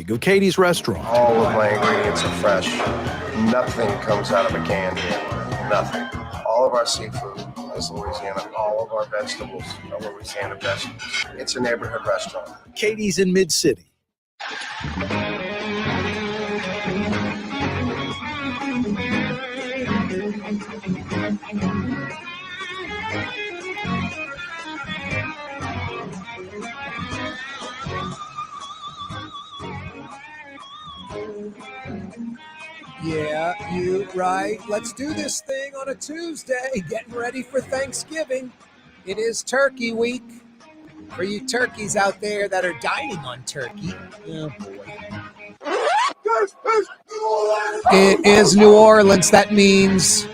colleague of Katie's restaurant. All of my ingredients are fresh. Nothing comes out of a can here. Nothing. All of our seafood is Louisiana. All of our vegetables are Louisiana vegetables. It's a neighborhood restaurant. Katie's in Mid-City. Yeah, you right. Let's do this thing on a Tuesday, getting ready for Thanksgiving. It is Turkey Week. For you turkeys out there that are dining on turkey, oh boy. It is New Orleans. That means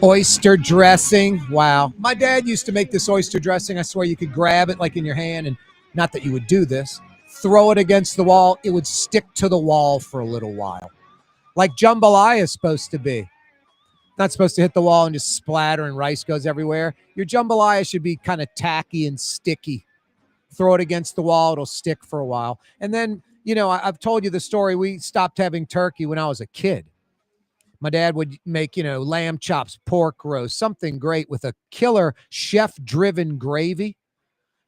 oyster dressing. Wow. My dad used to make this oyster dressing. I swear you could grab it like in your hand, and not that you would do this, throw it against the wall. It would stick to the wall for a little while. Like jambalaya is supposed to be. Not supposed to hit the wall and just splatter and rice goes everywhere. Your jambalaya should be kind of tacky and sticky. Throw it against the wall, it'll stick for a while. And then, you know, I've told you the story. We stopped having turkey when I was a kid. My dad would make, you know, lamb chops, pork roast, something great with a killer chef-driven gravy.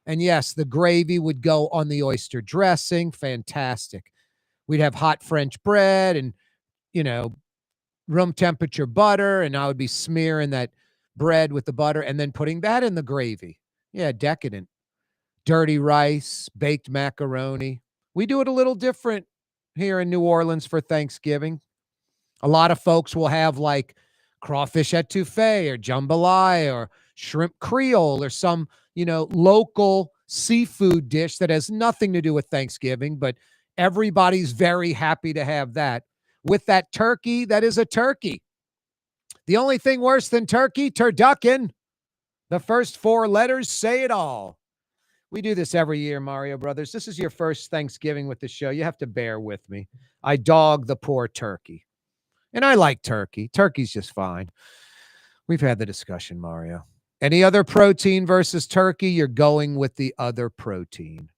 And yes, the gravy would go on the oyster dressing. Fantastic. We'd have hot French bread and, you know, room temperature butter, and I would be smearing that bread with the butter and then putting that in the gravy. Yeah, decadent. Dirty rice, baked macaroni. We do it a little different here in New Orleans for Thanksgiving. A lot of folks will have like crawfish etouffee or jambalaya or shrimp creole or some, you know, local seafood dish that has nothing to do with Thanksgiving, but everybody's very happy to have that. With that turkey, that is a turkey. The only thing worse than turkey, turducken. The first four letters say it all. We do this every year, Mario Brothers. This is your first Thanksgiving with the show. You have to bear with me. I dog the poor turkey. And I like turkey. Turkey's just fine. We've had the discussion, Mario. Any other protein versus turkey, you're going with the other protein.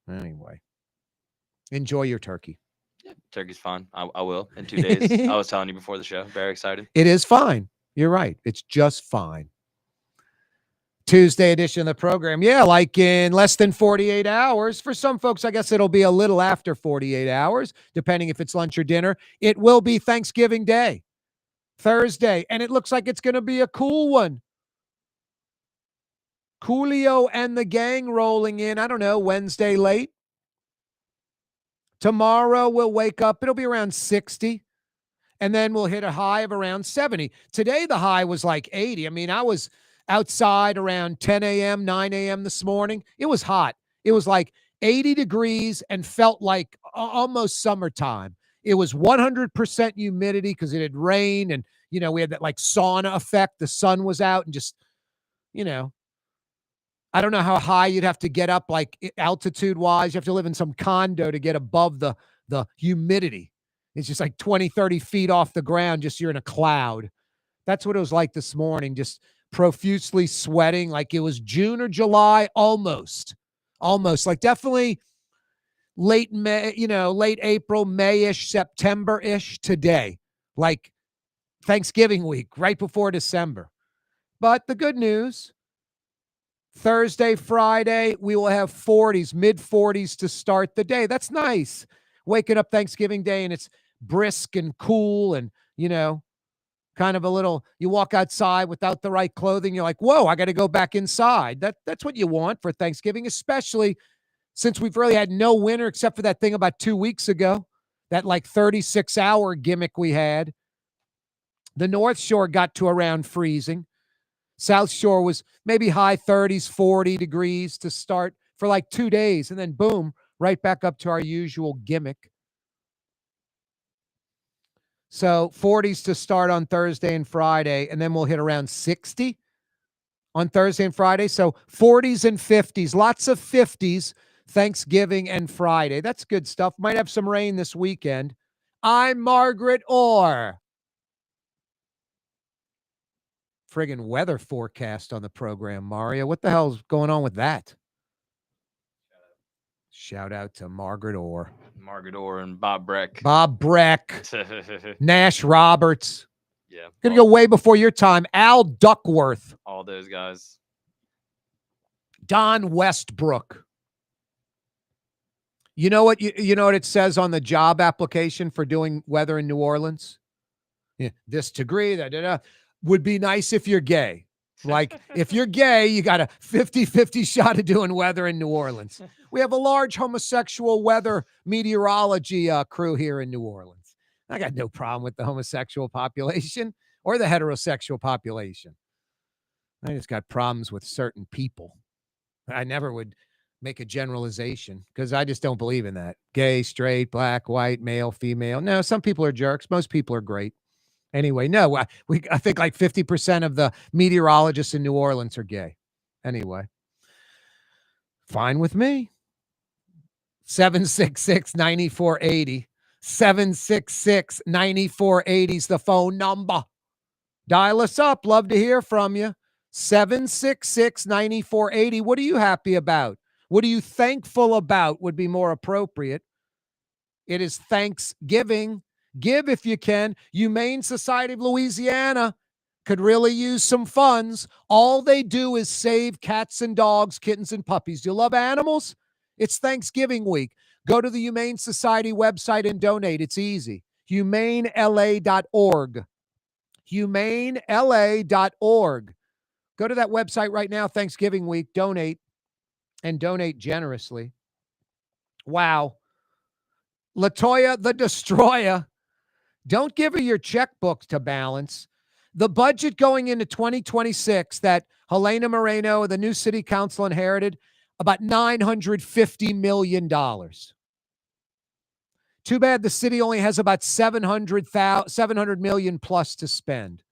Anyway, enjoy your turkey. Yeah, turkey's fine. I will in 2 days. I was telling you before the show. Very excited. It is fine. You're right. It's just fine. Tuesday edition of the program. Yeah, like in less than 48 hours. For some folks, I guess it'll be a little after 48 hours, depending if it's lunch or dinner. It will be Thanksgiving Day, Thursday, and it looks like it's going to be a cool one. Coolio and the gang rolling in, I don't know, Wednesday late. Tomorrow we'll wake up. It'll be around 60, and then we'll hit a high of around 70. Today, the high was like 80. I mean, I was outside around 10 a.m., 9 a.m. this morning. It was hot. It was like 80 degrees and felt like almost summertime. It was 100% humidity because it had rained and, you know, we had that like sauna effect. The sun was out and just, you know, I don't know how high you'd have to get up, like altitude-wise. You have to live in some condo to get above the humidity. It's just like 20, 30 feet off the ground, just you're in a cloud. That's what it was like this morning, just profusely sweating like it was June or July, almost. Like definitely late May, you know, late April, May-ish, September-ish today. Like Thanksgiving week, right before December. But the good news, Thursday, Friday, we will have 40s, mid-40s to start the day. That's nice. Waking up Thanksgiving Day and it's brisk and cool and, you know, kind of a little, you walk outside without the right clothing. You're like, whoa, I got to go back inside. That's what you want for Thanksgiving, especially since we've really had no winter except for that thing about 2 weeks ago, that like 36-hour gimmick we had. The North Shore got to around freezing. South Shore was maybe high 30s, 40 degrees to start for like 2 days. And then boom, right back up to our usual gimmick. So 40s to start on Thursday and Friday. And then we'll hit around 60 on Thursday and Friday. So 40s and 50s, lots of 50s, Thanksgiving and Friday. That's good stuff. Might have some rain this weekend. I'm Margaret Orr. Friggin' weather forecast on the program, Mario. What the hell's going on with that? Shout out to Margaret Orr. Margador and Bob Breck. Bob Breck, Nash Roberts. Yeah. Gonna go way before your time. Al Duckworth, All those guys. Don Westbrook. You know what? You know what it says on the job application for doing weather in New Orleans? Yeah, this degree, would be nice if you're gay. Like, if you're gay, you got a 50-50 shot of doing weather in New Orleans. We have a large homosexual weather meteorology crew here in New Orleans. I got no problem with the homosexual population or the heterosexual population. I just got problems with certain people. I never would make a generalization because I just don't believe in that. Gay, straight, black, white, male, female. No, some people are jerks. Most people are great. Anyway, no, I think like 50% of the meteorologists in New Orleans are gay. Anyway, fine with me. 766-9480. 766-9480 is the phone number. Dial us up. Love to hear from you. 766-9480. What are you happy about? What are you thankful about would be more appropriate. It is Thanksgiving. Give if you can. Humane Society of Louisiana could really use some funds. All they do is save cats and dogs, kittens and puppies. Do you love animals? It's Thanksgiving week. Go to the Humane Society website and donate. It's easy. humanela.org. humanela.org. Go to that website right now, Thanksgiving week. Donate, and donate generously. Wow. Latoya the Destroyer. Don't give her your checkbook to balance. The budget going into 2026 that Helena Moreno, the new city council, inherited, about $950 million. Too bad the city only has about $700 million plus to spend.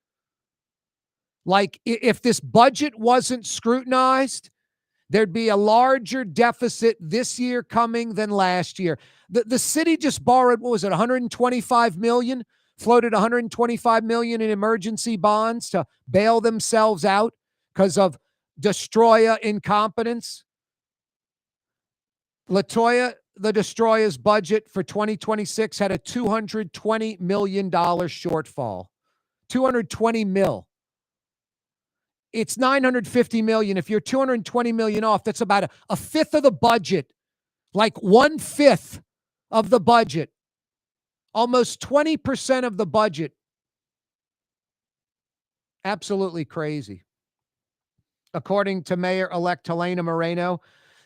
Like, if this budget wasn't scrutinized, there'd be a larger deficit this year coming than last year. The city just borrowed, what was it, $125 million? Floated $125 million in emergency bonds to bail themselves out because of Destroyer incompetence. Latoya the Destroyer's budget for 2026 had a $220 million shortfall. $220 million. It's $950 million. If you're $220 million off, that's about a fifth of the budget. Like 1/5 of the budget. Almost 20% of the budget. Absolutely crazy. According to Mayor-elect Helena Moreno,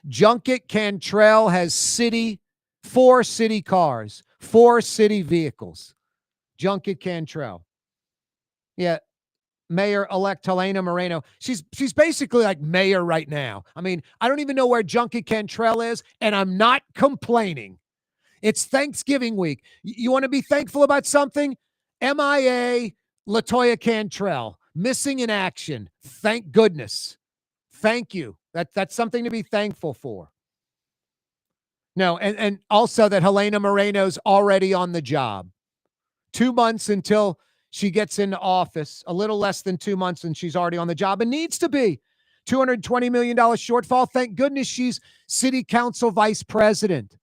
Junket Cantrell has 4 city cars, 4 city vehicles. Junket Cantrell. Yeah. Mayor-elect Helena Moreno. She's basically like mayor right now. I mean, I don't even know where Junket Cantrell is, and I'm not complaining. It's Thanksgiving week. You want to be thankful about something? MIA Latoya Cantrell, missing in action. Thank goodness. Thank you. That's something to be thankful for. No, and also that Helena Moreno's already on the job. 2 months until she gets into office, a little less than 2 months, and she's already on the job and needs to be. $220 million shortfall. Thank goodness she's city council vice president.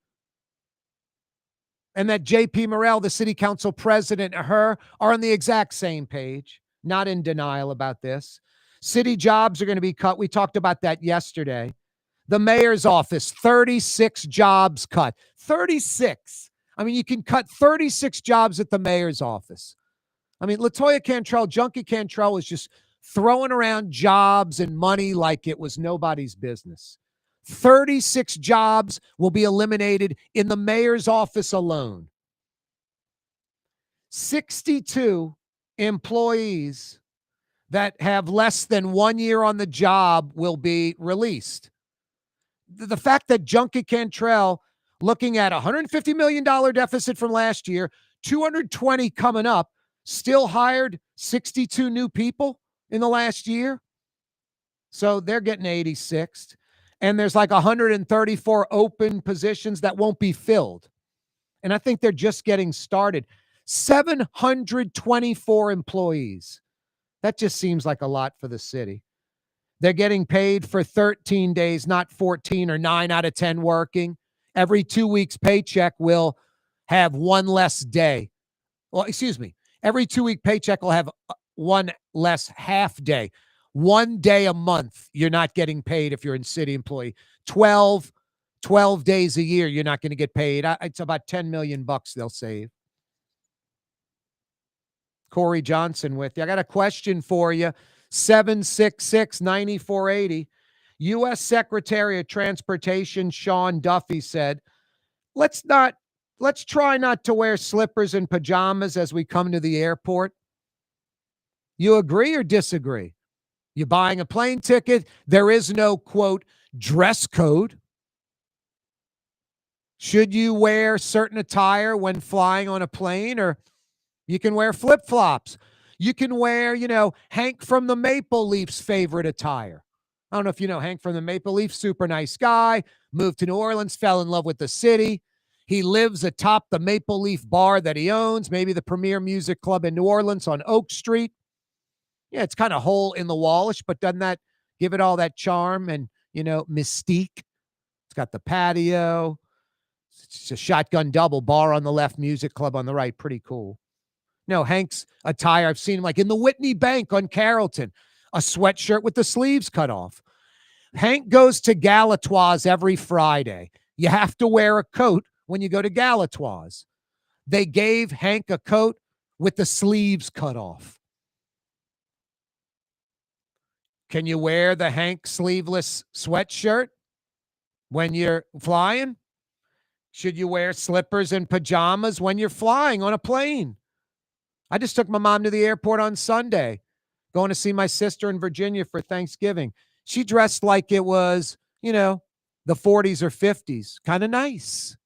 And that JP Morrell, the city council president, and her are on the exact same page, not in denial about this. City jobs are going to be cut. We talked about that yesterday. The mayor's office, 36 jobs cut. 36. I mean, you can cut 36 jobs at the mayor's office. I mean, Latoya Cantrell, Junket Cantrell is just throwing around jobs and money like it was nobody's business. 36 jobs will be eliminated in the mayor's office alone. 62 employees that have less than 1 year on the job will be released. The fact that Junket Cantrell, looking at a $150 million deficit from last year, 220 coming up, still hired 62 new people in the last year. So they're getting 86th. And there's like 134 open positions that won't be filled. And I think they're just getting started. 724 employees. That just seems like a lot for the city. They're getting paid for 13 days, not 14 or 9 out of 10 working. Every 2 weeks paycheck will have one less day. Well, excuse me. Every 2 week paycheck will have one less half day. 1 day a month you're not getting paid if you're a city employee. 12 days a year you're not going to get paid. It's about 10 million bucks they'll save. Corey Johnson with you. I got a question for you. 766-9480. U.S. Secretary of Transportation Sean Duffy said, let's try not to wear slippers and pajamas as we come to the airport. You agree or disagree? You're buying a plane ticket. There is no, quote, dress code. Should you wear certain attire when flying on a plane, or you can wear flip-flops? You can wear, Hank from the Maple Leafs' favorite attire. I don't know if you know Hank from the Maple Leafs, super nice guy, moved to New Orleans, fell in love with the city. He lives atop the Maple Leaf bar that he owns, maybe the premier music club in New Orleans on Oak Street. Yeah, it's kind of hole in the wallish, but doesn't that give it all that charm and, mystique? It's got the patio. It's a shotgun double, bar on the left, music club on the right. Pretty cool. No, Hank's attire, I've seen him like in the Whitney Bank on Carrollton, a sweatshirt with the sleeves cut off. Hank goes to Galatoire's every Friday. You have to wear a coat when you go to Galatoire's. They gave Hank a coat with the sleeves cut off. Can you wear the Hank sleeveless sweatshirt when you're flying? Should you wear slippers and pajamas when you're flying on a plane? I just took my mom to the airport on Sunday, going to see my sister in Virginia for Thanksgiving. She dressed like it was, the 40s or 50s. Kind of nice.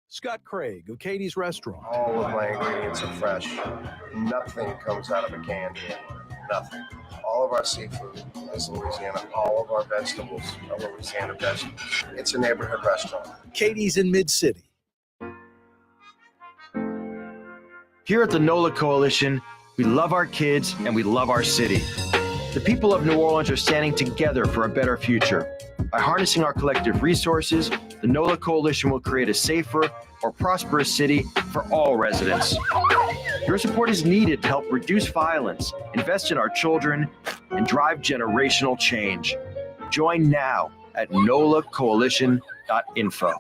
Scott Craig of Katie's Restaurant. All of my ingredients are fresh. Nothing comes out of a can here. Nothing. All of our seafood is Louisiana. All of our vegetables are Louisiana vegetables. It's a neighborhood restaurant. Katie's in Mid-City. Here at the NOLA Coalition, we love our kids and we love our city. The people of New Orleans are standing together for a better future. By harnessing our collective resources, the NOLA Coalition will create a safer, more prosperous city for all residents. Your support is needed to help reduce violence, invest in our children, and drive generational change. Join now at nolacoalition.info.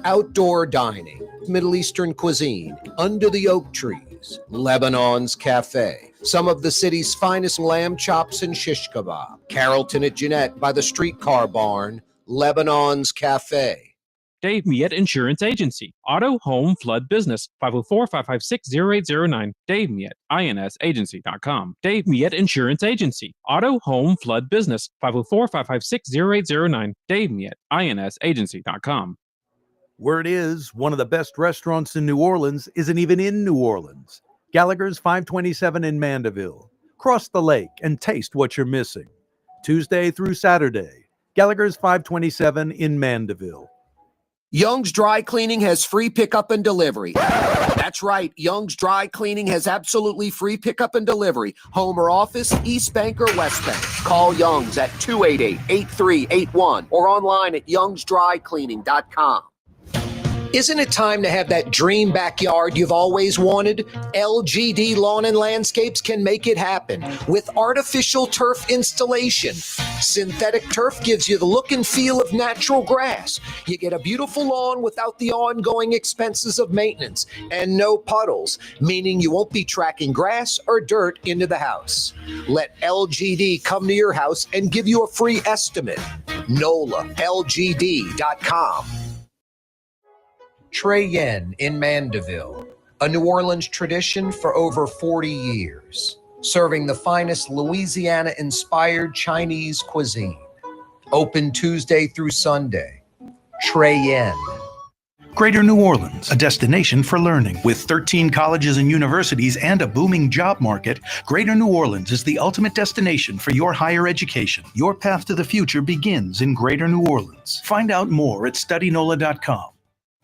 Outdoor dining, Middle Eastern cuisine, under the oak trees, Lebanon's Cafe, some of the city's finest lamb chops and shish kebab, Carrollton at Jeanette by the streetcar barn, Lebanon's Cafe. Dave Miette Insurance Agency. Auto, home, flood, business. 504-556-0809. Dave Miette, insagency.com. Dave Miette Insurance Agency. Auto, home, flood, business. 504-556-0809. Dave Miette, insagency.com. Word is, one of the best restaurants in New Orleans isn't even in New Orleans. Gallagher's 527 in Mandeville. Cross the lake and taste what you're missing. Tuesday through Saturday. Gallagher's 527 in Mandeville. Young's Dry Cleaning has free pickup and delivery. That's right. Young's Dry Cleaning has absolutely free pickup and delivery. Home or office, East Bank or West Bank. Call Young's at 288-8381 or online at youngsdrycleaning.com. Isn't it time to have that dream backyard you've always wanted? LGD Lawn and Landscapes can make it happen with artificial turf installation. Synthetic turf gives you the look and feel of natural grass. You get a beautiful lawn without the ongoing expenses of maintenance and no puddles, meaning you won't be tracking grass or dirt into the house. Let LGD come to your house and give you a free estimate. NOLALGD.com. Trey Yen in Mandeville, a New Orleans tradition for over 40 years, serving the finest Louisiana-inspired Chinese cuisine. Open Tuesday through Sunday. Trey Yen. Greater New Orleans, a destination for learning. With 13 colleges and universities and a booming job market, Greater New Orleans is the ultimate destination for your higher education. Your path to the future begins in Greater New Orleans. Find out more at studynola.com.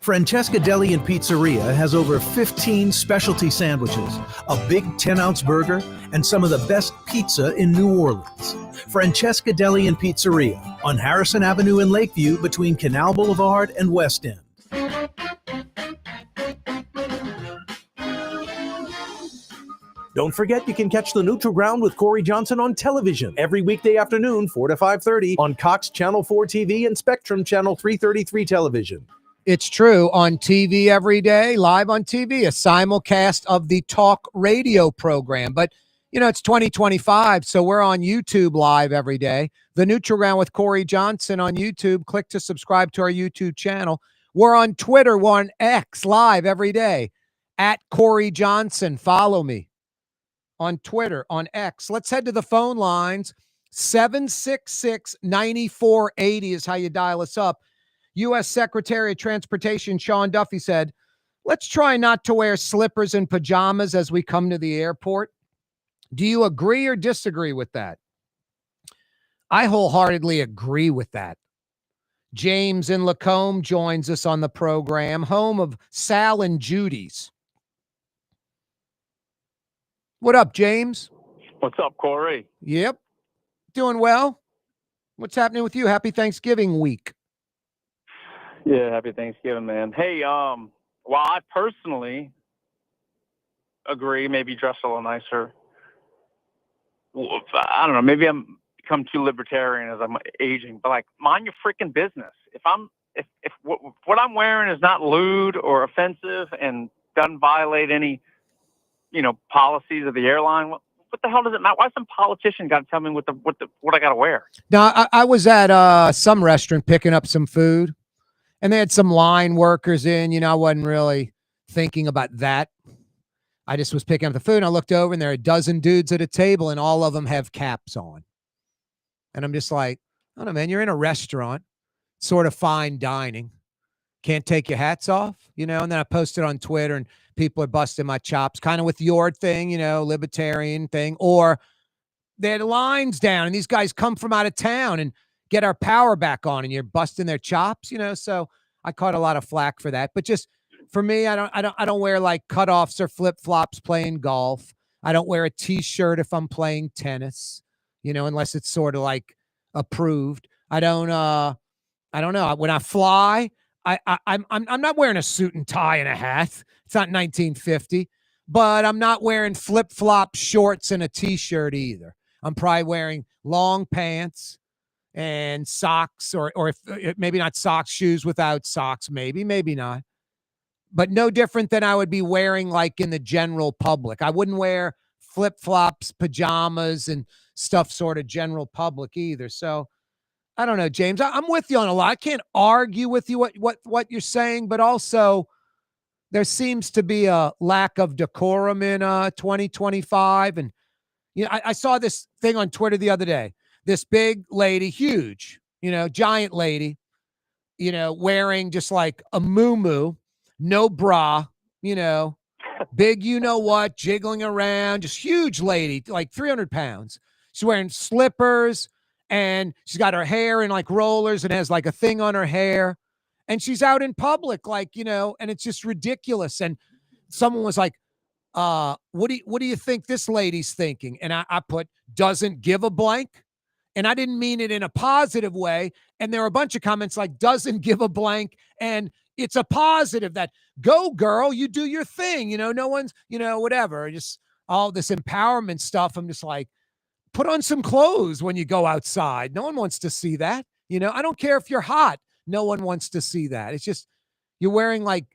Francesca Deli and Pizzeria has over 15 specialty sandwiches, a big 10-ounce burger, and some of the best pizza in New Orleans. Francesca Deli and Pizzeria on Harrison Avenue in Lakeview between Canal Boulevard and West End. Don't forget, you can catch the Neutral Ground with Corey Johnson on television every weekday afternoon, 4 to 5:30 on Cox Channel 4 TV and Spectrum Channel 333 television. It's true. On TV every day, live on TV, a simulcast of the talk radio program. But, you know, it's 2025, so we're on YouTube live every day. The Neutral Ground with Corey Johnson on YouTube. Click to subscribe to our YouTube channel. We're on Twitter. We're on X live every day. At Corey Johnson. Follow me on Twitter, on X. Let's head to the phone lines. 766-9480 is how you dial us up. U.S. Secretary of Transportation Sean Duffy said, let's try not to wear slippers and pajamas as we come to the airport. Do you agree or disagree with that? I wholeheartedly agree with that. James in Lacombe joins us on the program, home of Sal and Judy's. What up, James? What's up, Corey? Yep. Doing well. What's happening with you? Happy Thanksgiving week. Yeah, happy Thanksgiving, man. Hey, while I personally agree, maybe dress a little nicer. I don't know. Maybe I'm become too libertarian as I'm aging, but like, mind your freaking business. If what I'm wearing is not lewd or offensive and doesn't violate any, policies of the airline, what the hell does it matter? Why some politician got to tell me what I got to wear? Now, I was at some restaurant picking up some food, and they had some line workers in. I wasn't really thinking about that. I just was picking up the food, and I looked over, and there are a dozen dudes at a table, and all of them have caps on. And I'm just like, I don't know, man, you're in a restaurant, sort of fine dining. Can't take your hats off, and then I posted on Twitter, and people are busting my chops, kind of with your thing, libertarian thing, or they had lines down, and these guys come from out of town and get our power back on, and you're busting their chops, so I caught a lot of flack for that. But just for me, I don't wear like cutoffs or flip-flops playing golf. I don't wear a t-shirt if I'm playing tennis, unless it's sort of like approved. I don't know. When I fly, I'm not wearing a suit and tie and a hat. It's not 1950, but I'm not wearing flip-flop shorts and a t-shirt either. I'm probably wearing long pants and socks, or if maybe not socks, shoes without socks, maybe not. But no different than I would be wearing like in the general public. I wouldn't wear flip-flops, pajamas, and stuff sort of general public either. So I don't know, James. I'm with you on a lot. I can't argue with you what you're saying, but also there seems to be a lack of decorum in 2025. And I saw this thing on Twitter the other day. This big lady, huge, giant lady, wearing just like a muumuu, no bra, big, what, jiggling around, just huge lady, like 300 pounds. She's wearing slippers, and she's got her hair in like rollers and has like a thing on her hair. And she's out in public, like, and it's just ridiculous. And someone was like, what do you think this lady's thinking? And I put, doesn't give a blank. And I didn't mean it in a positive way. And there were a bunch of comments like, doesn't give a blank. And it's a positive that, go girl, you do your thing. No one's, whatever. Just all this empowerment stuff. I'm just like, put on some clothes when you go outside. No one wants to see that. I don't care if you're hot. No one wants to see that. It's just, you're wearing like,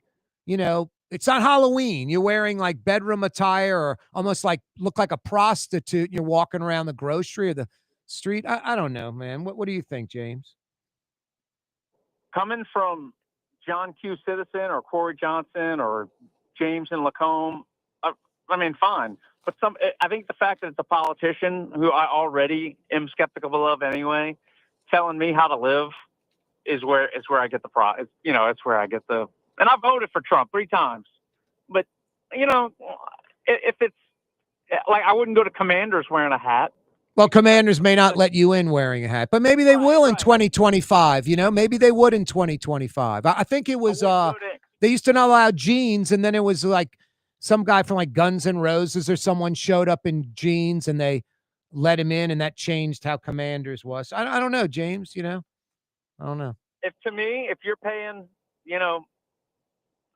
it's not Halloween. You're wearing like bedroom attire, or almost like look like a prostitute. You're walking around the grocery or the street. I don't know, man. What do you think, James? Coming from John Q. Citizen or Corey Johnson or James in Lacombe, I mean, fine. But I think the fact that it's a politician who I already am skeptical of anyway, telling me how to live is where I get the it's where I get the and I voted for Trump 3 times. But, you know, if it's like I wouldn't go to Commanders wearing a hat. Well, Commanders may not let you in wearing a hat, but maybe they will in 2025. You know, maybe they would in 2025. I think it was they used to not allow jeans, and then it was like some guy from like Guns N' Roses or someone showed up in jeans, and they let him in, and that changed how Commanders was. I don't know, James. You know, I don't know. If you're paying, you know,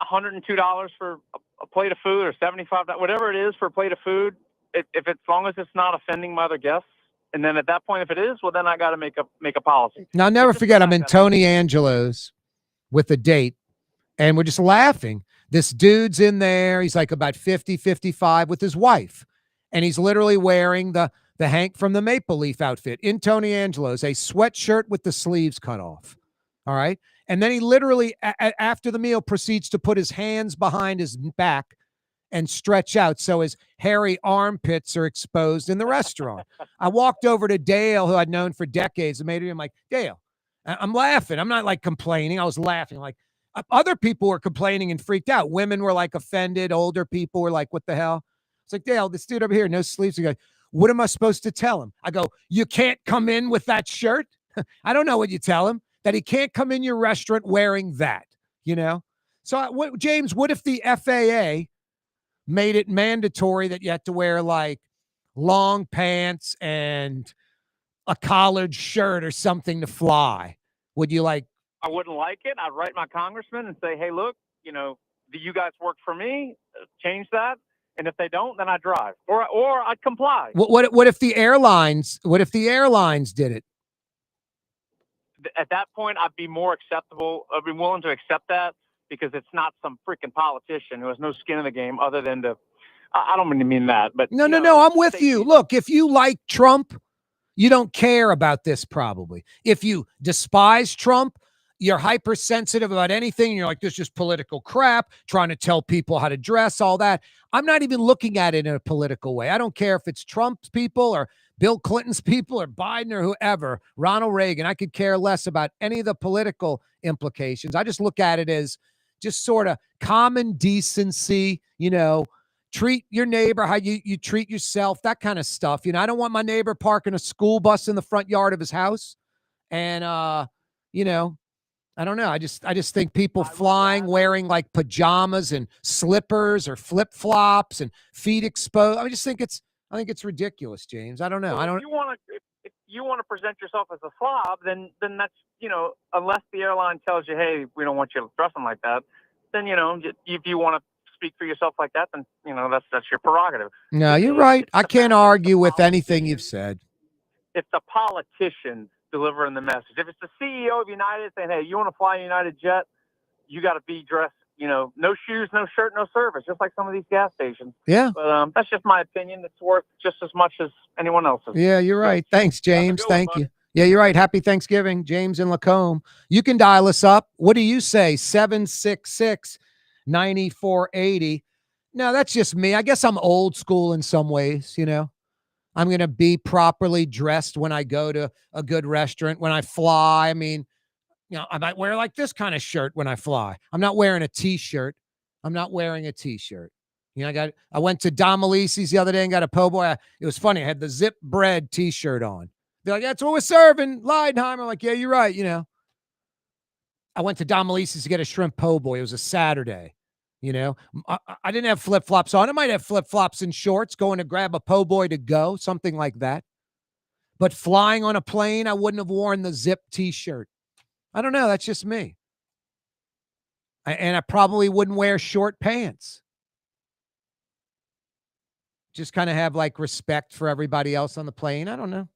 $102 for a plate of food or $75, whatever it is for a plate of food. If it's, as long as it's not offending my other guests, and then at that point, if it is, well, then I got to make a policy. Now, I'll never forget, I'm in Tony Angelo's with a date, and we're just laughing. This dude's in there. He's like about 50, 55 with his wife, and he's literally wearing the Hank from the Maple Leaf outfit in Tony Angelo's, a sweatshirt with the sleeves cut off. All right. And then he literally, after the meal, proceeds to put his hands behind his back and stretch out so his hairy armpits are exposed in the restaurant. I walked over to Dale, who I'd known for decades, and made him like, Dale, I'm laughing. I'm not like complaining. I was laughing. Like other people were complaining and freaked out. Women were like offended. Older people were like, what the hell? It's like, Dale, this dude over here, no sleeves. He goes, what am I supposed to tell him? I go, you can't come in with that shirt. I don't know what you tell him, that he can't come in your restaurant wearing that, you know? So James, what if the FAA made it mandatory that you had to wear like long pants and a collared shirt or something to fly? Would you like? I wouldn't like it. I'd write my congressman and say, hey, look, you know, do you guys work for me? Change that. And if they don't, then I drive or I'd comply. What if the airlines did it? At that point, I'd be more acceptable. I'd be willing to accept that because it's not some freaking politician who has no skin in the game other than to, I don't mean that, but no, I'm with you. Look, if you like Trump, you don't care about this probably. If you despise Trump, you're hypersensitive about anything. And you're like, this is just political crap, trying to tell people how to dress, all that. I'm not even looking at it in a political way. I don't care if it's Trump's people or Bill Clinton's people or Biden or whoever, Ronald Reagan. I could care less about any of the political implications. I just look at it as just sort of common decency, you know, treat your neighbor how you treat yourself, that kind of stuff. You know, I don't want my neighbor parking a school bus in the front yard of his house. And, you know, I don't know. I just think people flying, wearing like pajamas and slippers or flip flops and feet exposed. I think it's ridiculous, James. I don't know. Well, if you want to present yourself as a slob, then that's, you know, unless the airline tells you, hey, we don't want you dressing like that, then, you know, if you want to speak for yourself like that, then, you know, that's your prerogative. No, you're right. I can't argue with anything you've said. It's the politician delivering the message. If it's the CEO of United saying, hey, you want to fly a United jet, you got to be dressed, you know, no shoes, no shirt, no service, just like some of these gas stations. Yeah. But that's just my opinion. It's worth just as much as anyone else's. Yeah, you're right. Thanks, James. Thank you. Yeah, you're right. Happy Thanksgiving, James in Lacombe. You can dial us up. What do you say? 766-9480. No, that's just me. I guess I'm old school in some ways, you know. I'm going to be properly dressed when I go to a good restaurant. When I fly, I mean, you know, I might wear like this kind of shirt when I fly. I'm not wearing a T-shirt. I'm not wearing a T-shirt. You know, I went to Domalice's the other day and got a po' boy. It was funny. I had the Zip Bread T-shirt on. They're like, that's what we're serving, Leidenheimer. I'm like, yeah, you're right. You know, I went to Domalice's to get a shrimp po' boy. It was a Saturday. You know, I didn't have flip-flops on. I might have flip-flops and shorts going to grab a po' boy to go, something like that. But flying on a plane, I wouldn't have worn the Zip T-shirt. I don't know. That's just me. And I probably wouldn't wear short pants. Just kind of have like respect for everybody else on the plane. I don't know.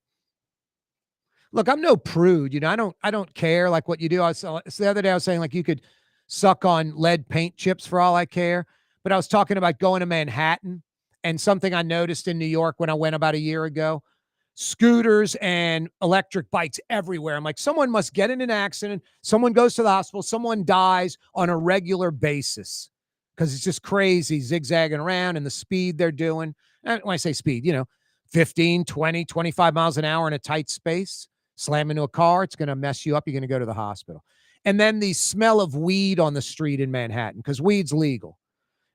Look, I'm no prude. You know, I don't care like what you do. The other day I was saying like you could suck on lead paint chips for all I care. But I was talking about going to Manhattan and something I noticed in New York when I went about a year ago. Scooters and electric bikes everywhere. I'm like, someone must get in an accident. Someone goes to the hospital. Someone dies on a regular basis because it's just crazy zigzagging around and the speed they're doing. And when I say speed, you know, 15, 20, 25 miles an hour in a tight space, slam into a car, it's going to mess you up. You're going to go to the hospital. and then the smell of weed on the street in Manhattan because weed's legal.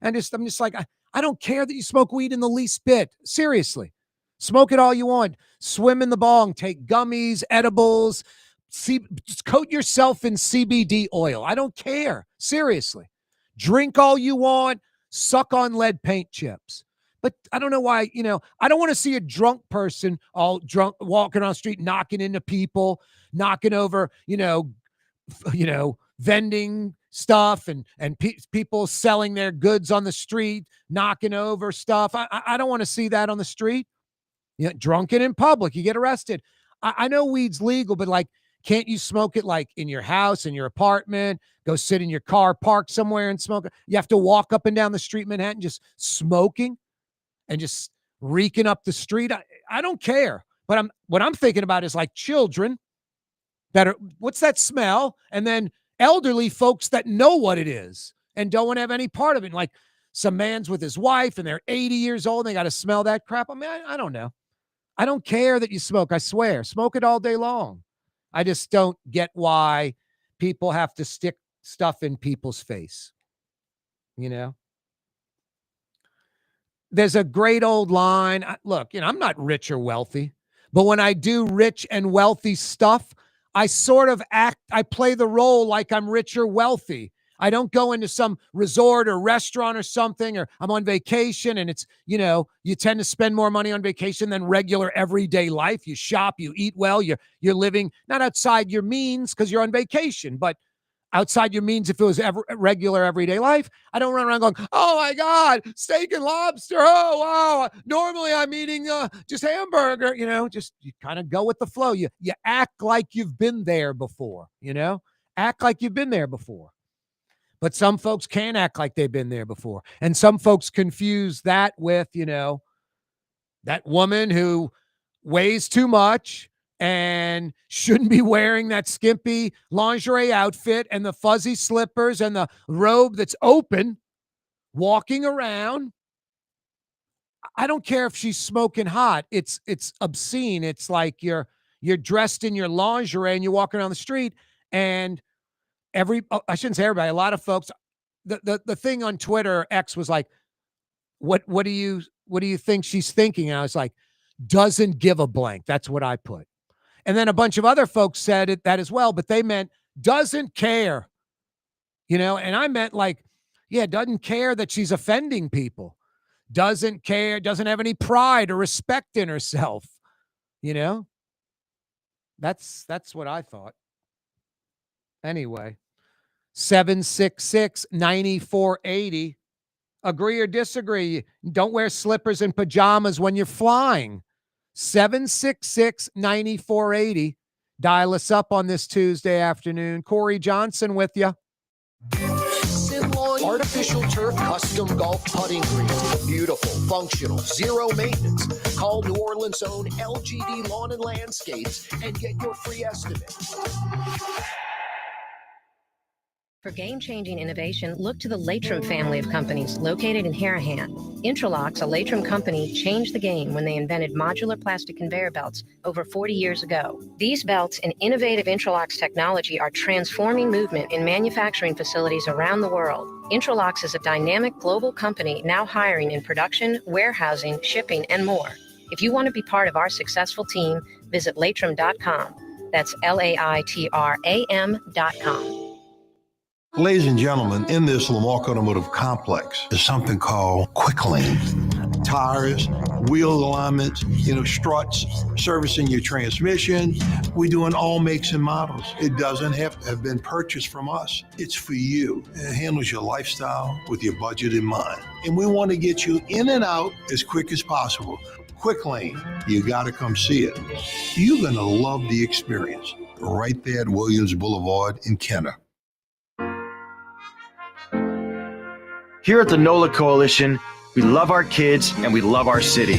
And I'm just like, I don't care that you smoke weed in the least bit. Seriously, smoke it all you want. Swim in the bong, take gummies, edibles, just coat yourself in CBD oil. I don't care. Seriously, drink all you want, suck on lead paint chips. But I don't know why, I don't want to see a drunk person all drunk walking on the street, knocking into people, knocking over, vending stuff and people selling their goods on the street, knocking over stuff. I don't want to see that on the street. Drunken in public, you get arrested. I know weed's legal, but like, can't you smoke it like in your house, in your apartment, go sit in your car, park somewhere and smoke it? You have to walk up and down the street in Manhattan just smoking and just reeking up the street. I don't care. But what I'm thinking about is like children that are, what's that smell? And then elderly folks that know what it is and don't want to have any part of it. Like some man's with his wife and they're 80 years old and they got to smell that crap. I mean, I don't know. I don't care that you smoke. I swear, smoke it all day long. I just don't get why people have to stick stuff in people's face. There's a great old line. Look, I'm not rich or wealthy, but when I do rich and wealthy stuff, I sort of I play the role like I'm rich or wealthy. I don't go into some resort or restaurant or something, or I'm on vacation and it's, you tend to spend more money on vacation than regular everyday life. You shop, you eat well, you're living not outside your means because you're on vacation, but outside your means if it was regular everyday life. I don't run around going, oh my God, steak and lobster. Oh, wow. Normally I'm eating just hamburger, just you kind of go with the flow. You act like you've been there before, act like you've been there before. But some folks can't act like they've been there before. And some folks confuse that with, that woman who weighs too much and shouldn't be wearing that skimpy lingerie outfit and the fuzzy slippers and the robe that's open, walking around. I don't care if she's smoking hot. It's obscene. It's like you're dressed in your lingerie and you're walking around the street and I shouldn't say everybody, a lot of folks, the thing on Twitter, X was like, what do you think she's thinking? And I was like, doesn't give a blank. That's what I put. And then a bunch of other folks said that as well, but they meant doesn't care, and I meant like, yeah, doesn't care that she's offending people, doesn't care, doesn't have any pride or respect in herself. That's what I thought. Anyway, 766-9480. Agree or disagree? Don't wear slippers and pajamas when you're flying. 766-9480. Dial us up on this Tuesday afternoon. Corey Johnson with you. Artificial turf custom golf putting green. Beautiful, functional, zero maintenance. Call New Orleans' own LGD Lawn and Landscapes and get your free estimate. For game-changing innovation, look to the Latrim family of companies located in Harahan. Intralox, a Latrim company, changed the game when they invented modular plastic conveyor belts over 40 years ago. These belts and innovative Intralox technology are transforming movement in manufacturing facilities around the world. Intralox is a dynamic global company now hiring in production, warehousing, shipping, and more. If you want to be part of our successful team, visit Latrim.com. That's LAITRAM.com. Ladies and gentlemen, in this Lamarck Automotive Complex is something called Quick Lane. Tires, wheel alignments, struts, servicing your transmission. We're doing all makes and models. It doesn't have to have been purchased from us. It's for you. It handles your lifestyle with your budget in mind. And we want to get you in and out as quick as possible. Quick Lane, you got to come see it. You're going to love the experience. Right there at Williams Boulevard in Kenner. Here at the NOLA Coalition, we love our kids and we love our city.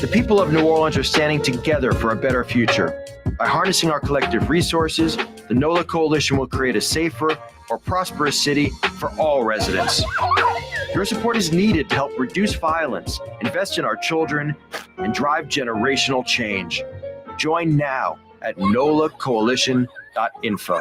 The people of New Orleans are standing together for a better future. By harnessing our collective resources, the NOLA Coalition will create a safer, more prosperous city for all residents. Your support is needed to help reduce violence, invest in our children, and drive generational change. Join now at nolacoalition.info.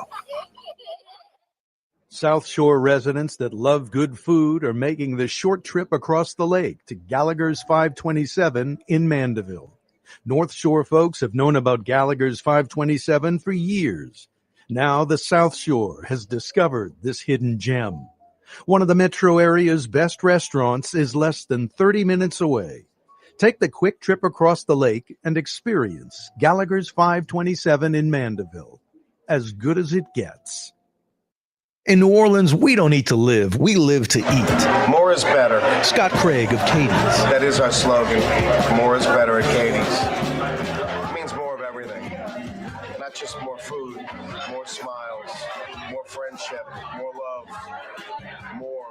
South Shore residents that love good food are making the short trip across the lake to Gallagher's 527 in Mandeville. North Shore folks have known about Gallagher's 527 for years. Now the South Shore has discovered this hidden gem. One of the metro area's best restaurants is less than 30 minutes away. Take the quick trip across the lake and experience Gallagher's 527 in Mandeville. As good as it gets. In New Orleans, we don't eat to live, we live to eat. More is better. Scott Craig of Katie's. That is our slogan. More is better at Katie's. It means more of everything. Not just more food, more smiles, more friendship, more love. More.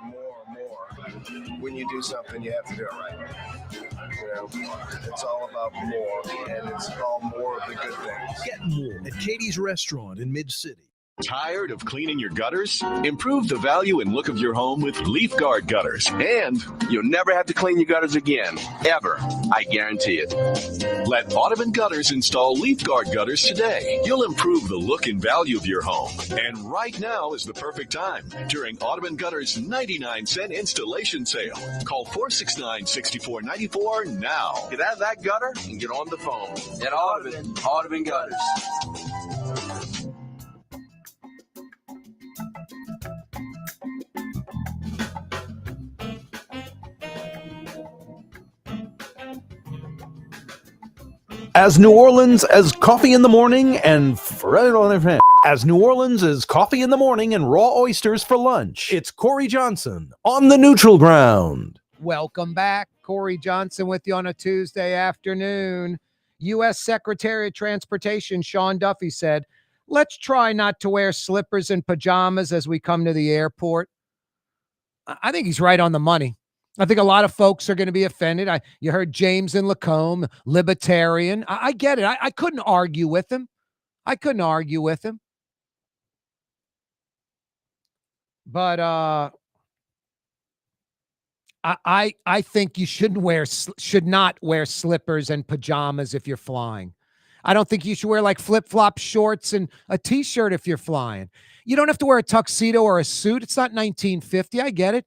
When you do something, you have to do it right. You know, it's all about more, and it's all more of the good things. Get more at Katie's Restaurant in Mid-City. Tired of cleaning your gutters? Improve the value and look of your home with Leaf Guard gutters. And you'll never have to clean your gutters again, ever. I guarantee it. Let Audubon Gutters install Leaf Guard gutters today. You'll improve the look and value of your home. And right now is the perfect time during Audubon Gutters' 99-cent installation sale. Call 469-6494 now. Get out of that gutter and get on the phone. At Audubon Gutters. As New Orleans as coffee in the morning and as New Orleans as coffee in the morning and raw oysters for lunch. It's Corey Johnson on the neutral ground. Welcome back. Corey Johnson with you on a Tuesday afternoon. U.S. Secretary of Transportation Sean Duffy said, let's try not to wear slippers and pajamas as we come to the airport. I think he's right on the money. I think a lot of folks are going to be offended. You heard James and Lacombe, libertarian. I get it. I couldn't argue with him. But I think you should not wear slippers and pajamas if you're flying. I don't think you should wear like flip-flop shorts and a T-shirt if you're flying. You don't have to wear a tuxedo or a suit. It's not 1950. I get it.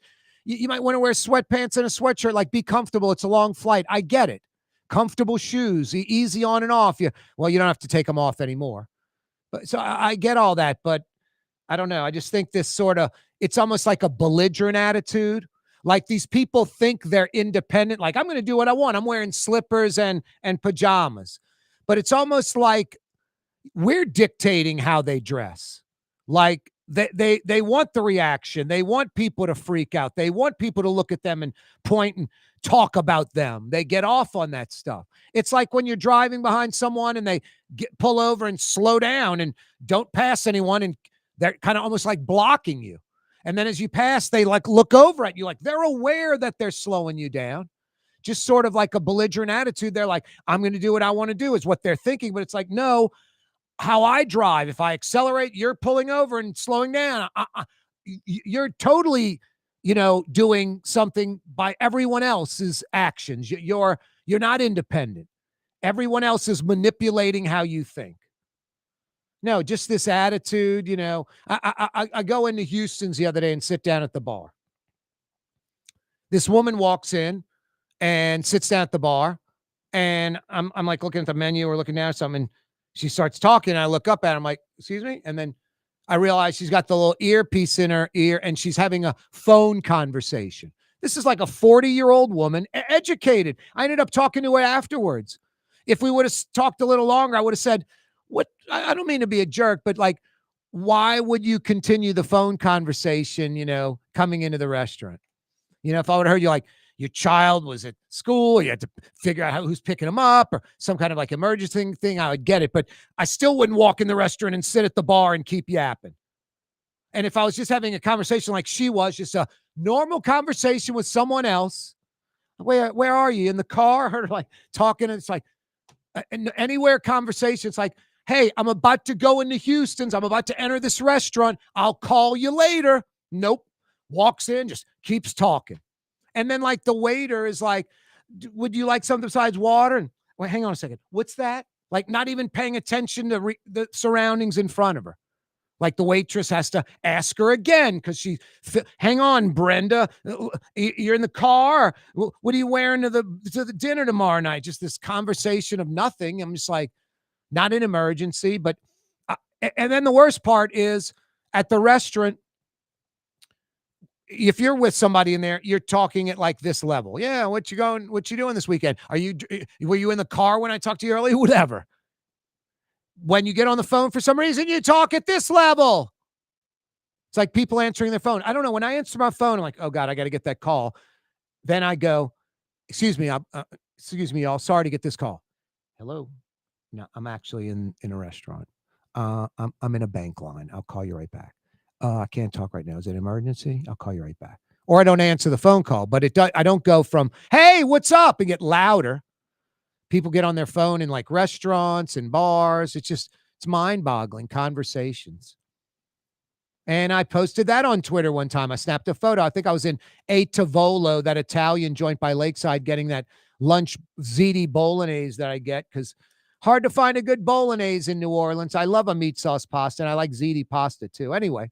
You might want to wear sweatpants and a sweatshirt, like be comfortable. It's a long flight. I get it. Comfortable shoes, easy on and off. You don't have to take them off anymore. But so I get all that, but I don't know. I just think this it's almost like a belligerent attitude. Like these people think they're independent. Like, I'm going to do what I want. I'm wearing slippers and pajamas. But it's almost like we're dictating how they dress. Like, They want the reaction. They want people to freak out. They want people to look at them and point and talk about them. They get off on that stuff. It's like when you're driving behind someone and they pull over and slow down and don't pass anyone, and they're kind of almost like blocking you. And then as you pass, they like look over at you like they're aware that they're slowing you down. Just sort of like a belligerent attitude. They're like, I'm going to do what I want to do is what they're thinking. But it's like, no, how I drive, if I accelerate, you're pulling over and slowing down. You're totally, doing something by everyone else's actions. You're not independent. Everyone else is manipulating how you think. No, just this attitude, I go into Houston's the other day and sit down at the bar. This woman walks in and sits down at the bar, and I'm like looking at the menu or looking down at something. She starts talking, and I look up at her. I'm like, excuse me? And then I realize she's got the little earpiece in her ear, and she's having a phone conversation. This is like a 40-year-old woman, educated. I ended up talking to her afterwards. If we would have talked a little longer, I would have said, what? I don't mean to be a jerk, but like, why would you continue the phone conversation, coming into the restaurant? If I would have heard you like, your child was at school, you had to figure out who's picking them up or some kind of like emergency thing, I would get it. But I still wouldn't walk in the restaurant and sit at the bar and keep yapping. And if I was just having a conversation like she was, just a normal conversation with someone else, where are you? In the car? Her like talking, and it's like anywhere conversation. It's like, hey, I'm about to go into Houston's. I'm about to enter this restaurant. I'll call you later. Nope. Walks in, just keeps talking. And then like the waiter is like, would you like something besides water? And wait, hang on a second. What's that? Like not even paying attention to the surroundings in front of her. Like the waitress has to ask her again because hang on, Brenda, you're in the car. What are you wearing to the dinner tomorrow night? Just this conversation of nothing. I'm just like, not an emergency, but and then the worst part is at the restaurant, if you're with somebody in there, you're talking at like this level. Yeah, what you doing this weekend? Were you in the car when I talked to you earlier? Whatever. When you get on the phone, for some reason, you talk at this level. It's like people answering their phone. I don't know. When I answer my phone, I'm like, oh God, I got to get that call. Then I go, excuse me, y'all. Sorry to get this call. Hello. No, I'm actually in a restaurant. I'm in a bank line. I'll call you right back. I can't talk right now. Is it an emergency? I'll call you right back. Or I don't answer the phone call, but I don't go from, hey, what's up? And get louder. People get on their phone in like restaurants and bars. It's mind-boggling conversations. And I posted that on Twitter one time. I snapped a photo. I think I was in A Tavolo, that Italian joint by Lakeside, getting that lunch ziti bolognese that I get, because hard to find a good bolognese in New Orleans. I love a meat sauce pasta, and I like ziti pasta too. Anyway,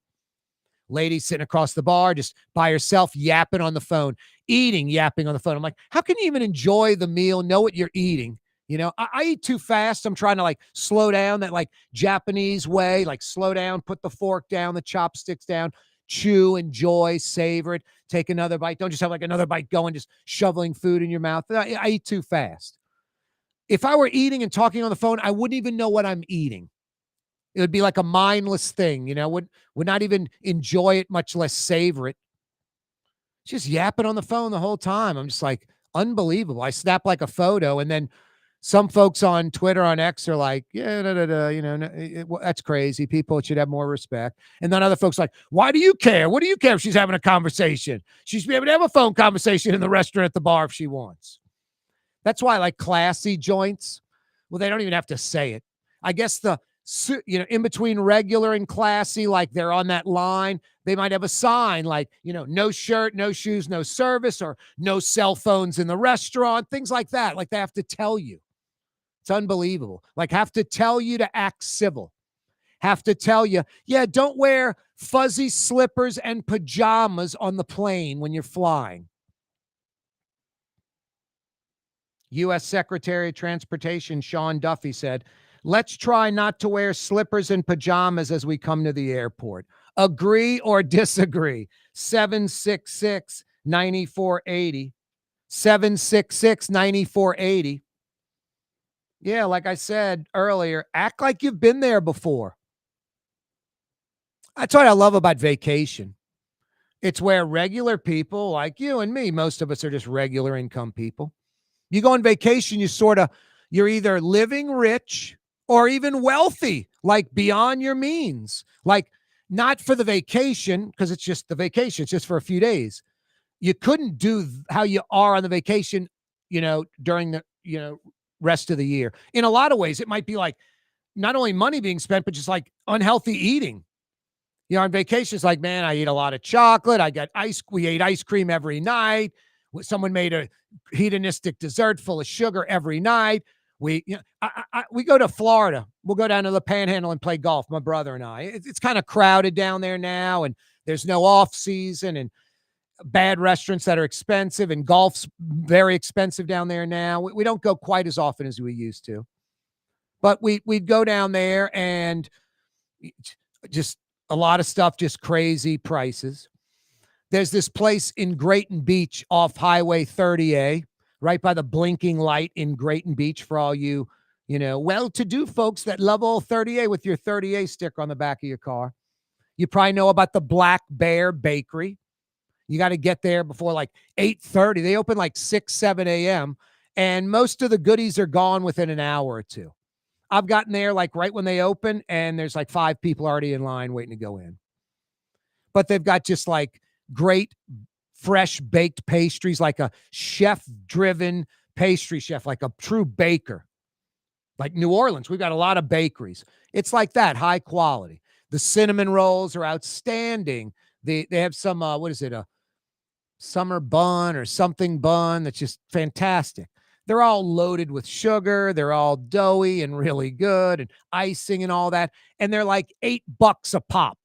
lady sitting across the bar, just by herself, yapping on the phone, yapping on the phone. I'm like, how can you even enjoy the meal, know what you're eating? You know, I eat too fast. I'm trying to like slow down, that like Japanese way, like slow down, put the fork down, the chopsticks down, chew, enjoy, savor it, take another bite. Don't just have like another bite going, just shoveling food in your mouth. I eat too fast. If I were eating and talking on the phone, I wouldn't even know what I'm eating. It would be like a mindless thing, would not even enjoy it, much less savor it. Just yapping on the phone the whole time. I'm just like, unbelievable. I snap like a photo, and then some folks on Twitter, on X, are like, yeah, that's crazy. People should have more respect. And then other folks are like, why do you care? What do you care if she's having a conversation? She should be able to have a phone conversation in the restaurant, at the bar, if she wants. That's why I like classy joints. Well, they don't even have to say it. I guess in between regular and classy, like they're on that line, they might have a sign like, no shirt, no shoes, no service, or no cell phones in the restaurant, things like that. Like they have to tell you. It's unbelievable. Like have to tell you to act civil. Have to tell you, yeah, don't wear fuzzy slippers and pajamas on the plane when you're flying. U.S. Secretary of Transportation Sean Duffy said, let's try not to wear slippers and pajamas as we come to the airport. Agree or disagree? 766-9480. 766-9480. Yeah, like I said earlier, act like you've been there before. That's what I love about vacation. It's where regular people like you and me, most of us are just regular income people. You go on vacation, you're either living rich or even wealthy, like beyond your means. Like not for the vacation, because it's just the vacation. It's just for a few days. You couldn't do how you are on the vacation, during the, rest of the year. In a lot of ways, it might be like not only money being spent, but just like unhealthy eating. On vacation, it's like, man, I eat a lot of chocolate. We ate ice cream every night. Someone made a hedonistic dessert full of sugar every night. We go to Florida. We'll go down to the Panhandle and play golf, my brother and I. It's kind of crowded down there now, and there's no off season, and bad restaurants that are expensive, and golf's very expensive down there now. We don't go quite as often as we used to, but we'd go down there, and just a lot of stuff, just crazy prices. There's this place in Grayton Beach off Highway 30A, right by the blinking light in Grayton Beach, for all you, well-to-do folks that love old 30A with your 30A sticker on the back of your car. You probably know about the Black Bear Bakery. You got to get there before like 8:30. They open like 6, 7 a.m., and most of the goodies are gone within an hour or two. I've gotten there like right when they open, and there's like 5 people already in line waiting to go in. But they've got just like great fresh baked pastries, like a chef-driven pastry chef, like a true baker. Like New Orleans, we've got a lot of bakeries. It's like that, high quality. The cinnamon rolls are outstanding. They have some, a summer bun or something bun that's just fantastic. They're all loaded with sugar. They're all doughy and really good and icing and all that. And they're like $8 a pop.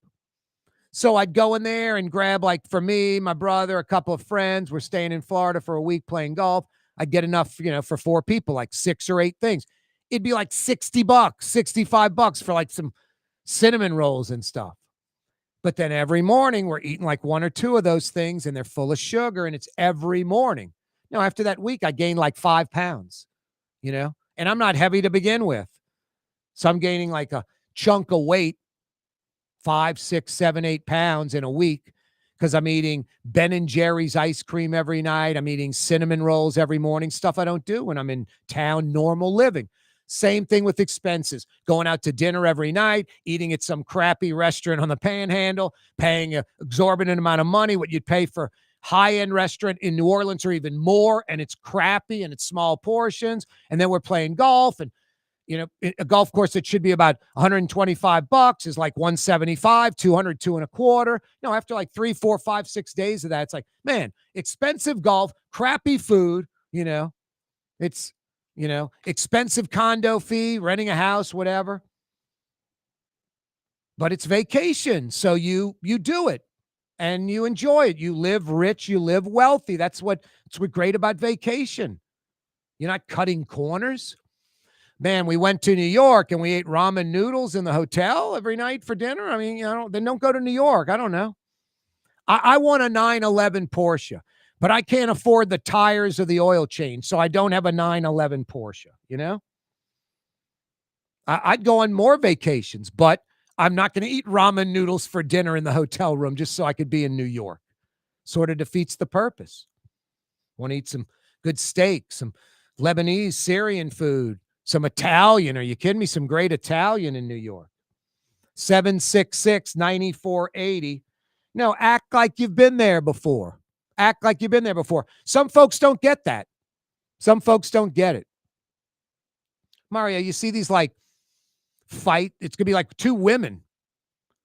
So I'd go in there and grab, like, for me, my brother, a couple of friends. We're staying in Florida for a week playing golf. I'd get enough, for 4 people, like 6 or 8 things. It'd be like $60, $65 for like some cinnamon rolls and stuff. But then every morning we're eating like 1 or 2 of those things, and they're full of sugar, and it's every morning. Now, after that week, I gained like 5 pounds, and I'm not heavy to begin with. So I'm gaining like a chunk of weight, 5, 6, 7, 8 pounds in a week, because I'm eating Ben & Jerry's ice cream every night. I'm eating cinnamon rolls every morning, stuff I don't do when I'm in town, normal living. Same thing with expenses. Going out to dinner every night, eating at some crappy restaurant on the Panhandle, paying an exorbitant amount of money, what you'd pay for high-end restaurant in New Orleans or even more, and it's crappy and it's small portions. And then we're playing golf, and a golf course that should be about $125 is like $175, 200, 2.25. No, after like 3, 4, 5, 6 days of that, it's like, man, expensive golf, crappy food, it's, expensive condo fee, renting a house, whatever. But it's vacation. So you do it and you enjoy it. You live rich, you live wealthy. That's what's great about vacation. You're not cutting corners. Man, we went to New York and we ate ramen noodles in the hotel every night for dinner. I mean, then don't go to New York. I don't know. I want a 911 Porsche, but I can't afford the tires or the oil change, so I don't have a 911 Porsche, I'd go on more vacations, but I'm not going to eat ramen noodles for dinner in the hotel room just so I could be in New York. Sort of defeats the purpose. Want to eat some good steak, some Lebanese, Syrian food, some Italian. Are you kidding me? Some great Italian in New York. 766-9480. No, act like you've been there before. Act like you've been there before. Some folks don't get that. Some folks don't get it. Mario, you see these like fight. It's going to be like 2 women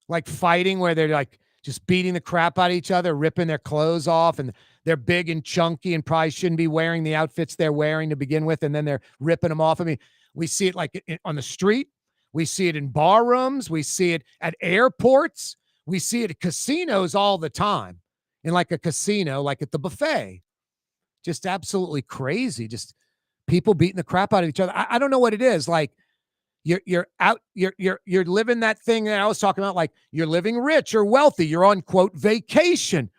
like fighting where they're like just beating the crap out of each other, ripping their clothes off, and they're big and chunky and probably shouldn't be wearing the outfits they're wearing to begin with, and then they're ripping them off. I mean, we see it like on the street. We see it in bar rooms. We see it at airports. We see it at casinos all the time. In like a casino, like at the buffet. Just absolutely crazy. Just people beating the crap out of each other. I don't know what it is. Like you're living that thing that I was talking about, like you're living rich or wealthy. You're on, quote, vacation.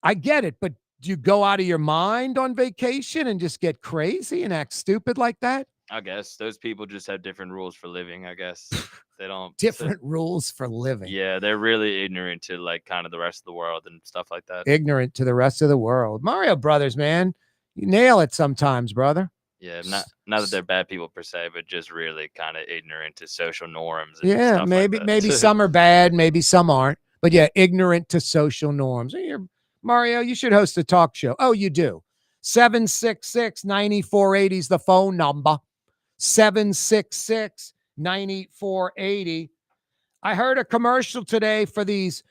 I get it, but do you go out of your mind on vacation and just get crazy and act stupid like that? I guess those people just have different rules for living. I guess they don't different rules for living. Yeah, they're really ignorant to like kind of the rest of the world and stuff like that. Ignorant to the rest of the world. Mario Brothers, man, you nail it sometimes, brother. Yeah, not that they're bad people per se, but just really kind of ignorant to social norms. And yeah, stuff maybe like that. maybe some are bad, maybe some aren't. But yeah, ignorant to social norms. Mario, you should host a talk show. Oh, you do. 766-9480 is the phone number. 766-9480. I heard a commercial today for these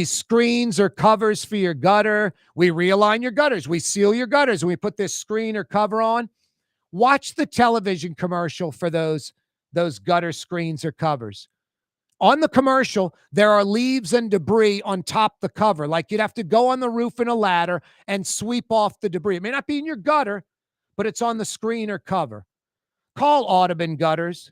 screens or covers for your gutter. We realign your gutters. We seal your gutters, and we put this screen or cover on. Watch the television commercial for those gutter screens or covers. On the commercial, there are leaves and debris on top the cover. Like you'd have to go on the roof in a ladder and sweep off the debris. It may not be in your gutter, but it's on the screen or cover. Call Audubon Gutters.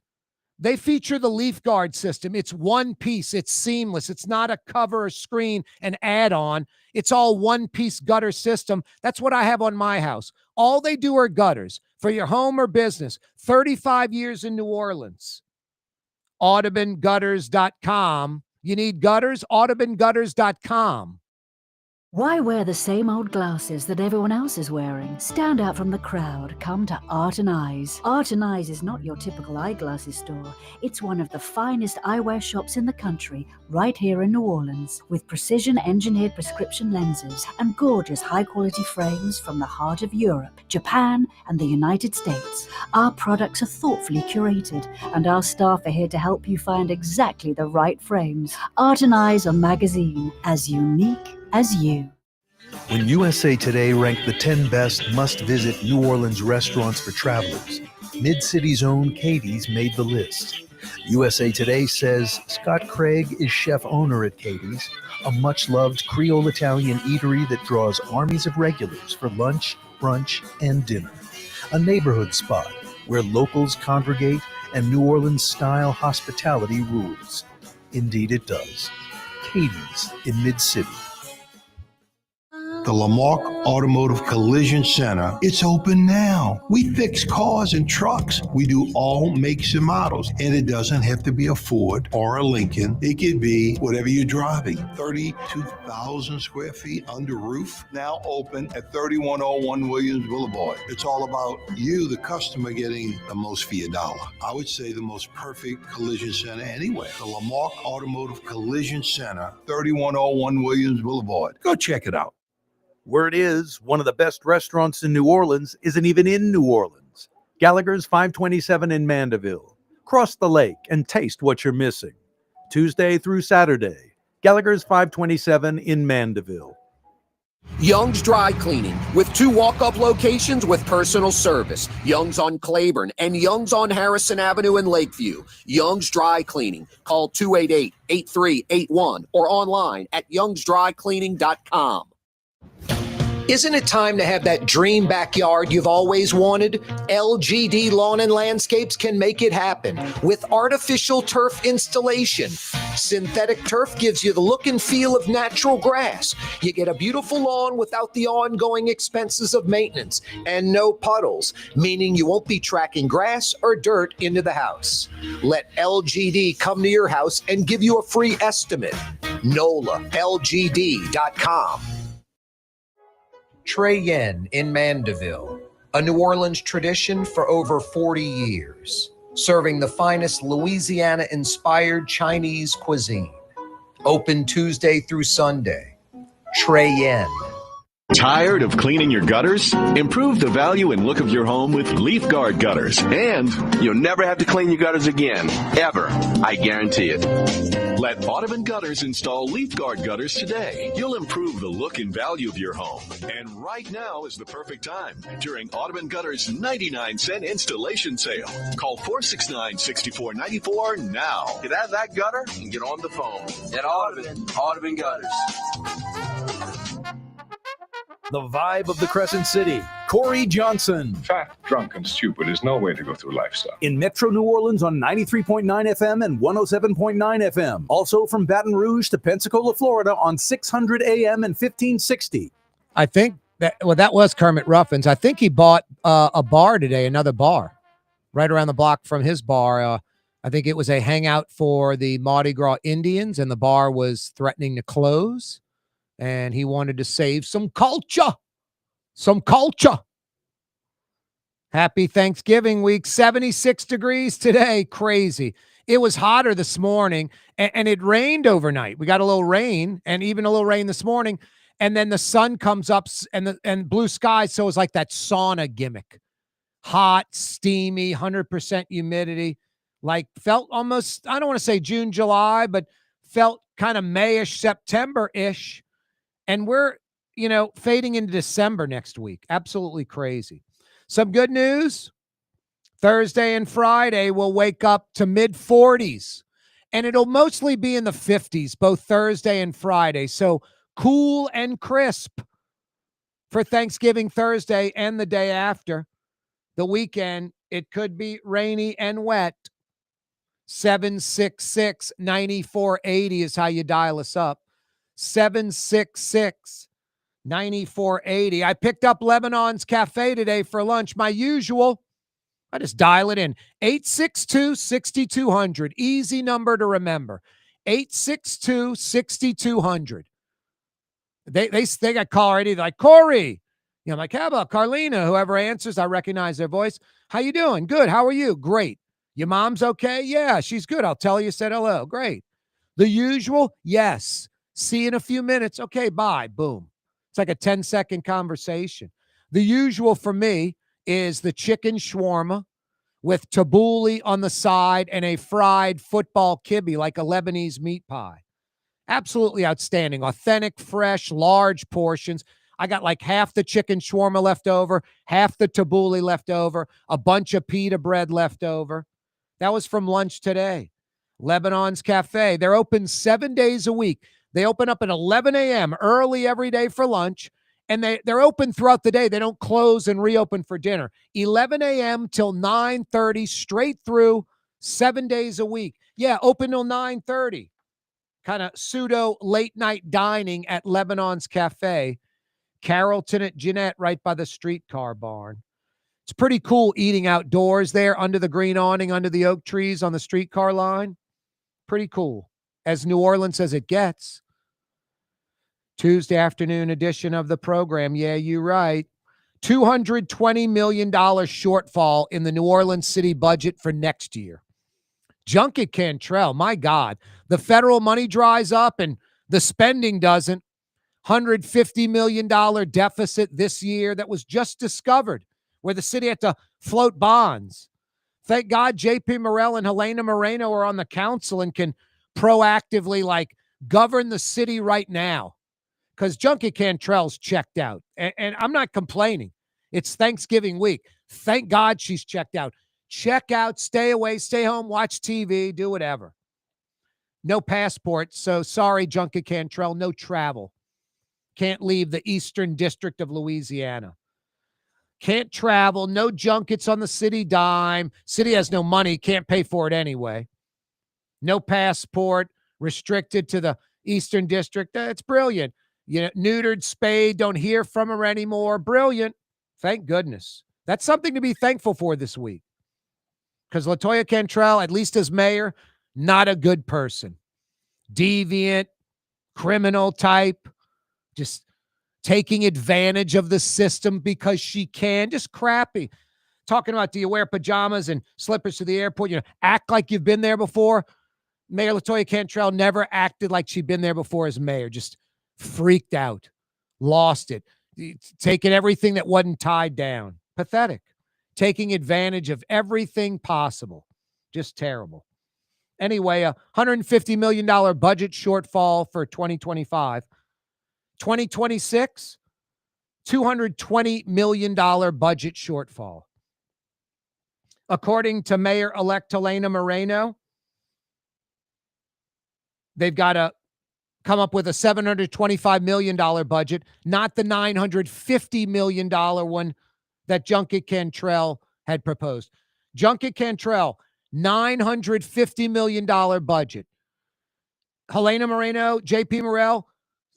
They feature the Leaf Guard system. It's one piece. It's seamless. It's not a cover or screen, an add-on. It's all one-piece gutter system. That's what I have on my house. All they do are gutters for your home or business. 35 years in New Orleans. AudubonGutters.com. You need gutters? AudubonGutters.com. Why wear the same old glasses that everyone else is wearing? Stand out from the crowd. Come to Art and Eyes. Art and Eyes is not your typical eyeglasses store. It's one of the finest eyewear shops in the country, right here in New Orleans, with precision-engineered prescription lenses and gorgeous high-quality frames from the heart of Europe, Japan, and the United States. Our products are thoughtfully curated, and our staff are here to help you find exactly the right frames. Art and Eyes are magazine, as unique as you. When USA Today ranked the 10 best must-visit New Orleans restaurants for travelers, Mid-City's own Katie's made the list. USA Today says Scott Craig is chef-owner at Katie's, a much-loved Creole-Italian eatery that draws armies of regulars for lunch, brunch, and dinner. A neighborhood spot where locals congregate and New Orleans-style hospitality rules. Indeed it does. Katie's in Mid-City. The Lamarck Automotive Collision Center, it's open now. We fix cars and trucks. We do all makes and models. And it doesn't have to be a Ford or a Lincoln. It could be whatever you're driving. 32,000 square feet under roof, now open at 3101 Williams Boulevard. It's all about you, the customer, getting the most for your dollar. I would say the most perfect collision center anywhere. The Lamarck Automotive Collision Center, 3101 Williams Boulevard. Go check it out. Word is, one of the best restaurants in New Orleans isn't even in New Orleans. Gallagher's 527 in Mandeville. Cross the lake and taste what you're missing. Tuesday through Saturday. Gallagher's 527 in Mandeville. Young's Dry Cleaning, with 2 walk-up locations with personal service. Young's on Claiborne and Young's on Harrison Avenue in Lakeview. Young's Dry Cleaning. Call 288-8381 or online at youngsdrycleaning.com. Isn't it time to have that dream backyard you've always wanted? LGD Lawn and Landscapes can make it happen with artificial turf installation. Synthetic turf gives you the look and feel of natural grass. You get a beautiful lawn without the ongoing expenses of maintenance and no puddles, meaning you won't be tracking grass or dirt into the house. Let LGD come to your house and give you a free estimate. NOLALGD.com. Trey Yen in Mandeville, a New Orleans tradition for over 40 years, serving the finest Louisiana-inspired Chinese cuisine. Open Tuesday through Sunday. Trey Yen. Tired of cleaning your gutters? Improve the value and look of your home with Leaf Guard gutters. And you'll never have to clean your gutters again, ever. I guarantee it. Let Audubon Gutters install Leaf Guard gutters today. You'll improve the look and value of your home. And right now is the perfect time during Audubon Gutters 99-cent installation sale. Call 469-6494 now. Get out of that gutter and get on the phone. At Audubon Gutters. The vibe of the Crescent City, Corey Johnson. Fat, drunk, and stupid is no way to go through life, son. In Metro New Orleans on 93.9 FM and 107.9 FM. Also from Baton Rouge to Pensacola, Florida on 600 AM and 1560. I think that was Kermit Ruffins. I think he bought a bar today, another bar, right around the block from his bar. I think it was a hangout for the Mardi Gras Indians, and the bar was threatening to close. And he wanted to save some culture. Some culture. Happy Thanksgiving week. 76 degrees today. Crazy. It was hotter this morning, and it rained overnight. We got a little rain, and even a little rain this morning. And then the sun comes up and blue skies. So it was like that sauna gimmick. Hot, steamy, 100% humidity. Like felt almost, I don't want to say June, July, but felt kind of May-ish, September-ish. And we're, fading into December next week. Absolutely crazy. Some good news. Thursday and Friday we'll wake up to mid-40s. And it'll mostly be in the 50s, both Thursday and Friday. So cool and crisp for Thanksgiving Thursday and the day after. The weekend, it could be rainy and wet. 766-9480 is how you dial us up. 766-9480. I picked up Lebanon's Cafe today for lunch. My usual. I just dial it in. 862-6200. Easy number to remember. 862-6200. They got call already. They're like, Corey. I'm like, how about Carlina? Whoever answers, I recognize their voice. How you doing? Good. How are you? Great. Your mom's okay? Yeah, she's good. I'll tell you said hello. Great. The usual? Yes. See you in a few minutes. Okay, bye. Boom. It's like a 10-second conversation. The usual for me is the chicken shawarma with tabbouleh on the side and a fried football kibbe, like a Lebanese meat pie. Absolutely outstanding. Authentic, fresh, large portions. I got like half the chicken shawarma left over, half the tabbouleh left over, a bunch of pita bread left over. That was from lunch today. Lebanon's Cafe. They're open 7 days a week. They open up at 11 a.m. early every day for lunch, and they're open throughout the day. They don't close and reopen for dinner. 11 a.m. till 9:30, straight through, 7 days a week. Yeah, open till 9:30. Kind of pseudo late night dining at Lebanon's Cafe. Carrollton at Jeanette, right by the streetcar barn. It's pretty cool eating outdoors there under the green awning, under the oak trees on the streetcar line. Pretty cool. As New Orleans as it gets. Tuesday afternoon edition of the program. Yeah, you're right. $220 million shortfall in the New Orleans city budget for next year. Junket Cantrell, my God. The federal money dries up and the spending doesn't. $150 million deficit this year that was just discovered, where the city had to float bonds. Thank God JP Morrell and Helena Moreno are on the council and can proactively govern the city right now, because Junkie Cantrell's checked out. And I'm not complaining. It's Thanksgiving week. Thank God she's checked out. Check out, stay away, stay home, watch TV, do whatever. No passport, so sorry, Junkie Cantrell, no travel. Can't leave the Eastern District of Louisiana. Can't travel, no junkets on the city dime. City has no money, can't pay for it anyway. No passport, restricted to the Eastern District. That's brilliant. Neutered, spayed, don't hear from her anymore. Brilliant. Thank goodness. That's something to be thankful for this week. Because LaToya Cantrell, at least as mayor, not a good person. Deviant, criminal type, just taking advantage of the system because she can. Just crappy. Talking about, do you wear pajamas and slippers to the airport? Act like you've been there before. Mayor LaToya Cantrell never acted like she'd been there before as mayor. Just freaked out. Lost it. Taking everything that wasn't tied down. Pathetic. Taking advantage of everything possible. Just terrible. Anyway, a $150 million budget shortfall for 2025. 2026, $220 million budget shortfall. According to Mayor-elect Helena Moreno, they've got to come up with a $725 million budget, not the $950 million one that Junket Cantrell had proposed. Junket Cantrell, $950 million budget. Helena Moreno, JP Morrell,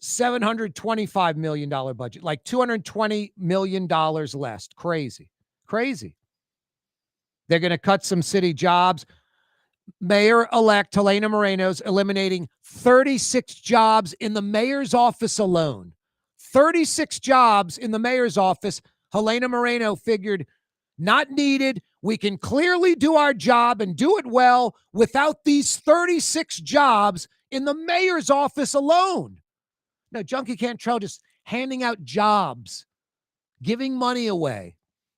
$725 million budget, like $220 million less. Crazy. They're going to cut some city jobs. Mayor-elect Helena Moreno's eliminating 36 jobs in the mayor's office alone. 36 jobs in the mayor's office. Helena Moreno figured not needed. We can clearly do our job and do it well without these 36 jobs in the mayor's office alone. No, Junkie Cantrell just handing out jobs, giving money away.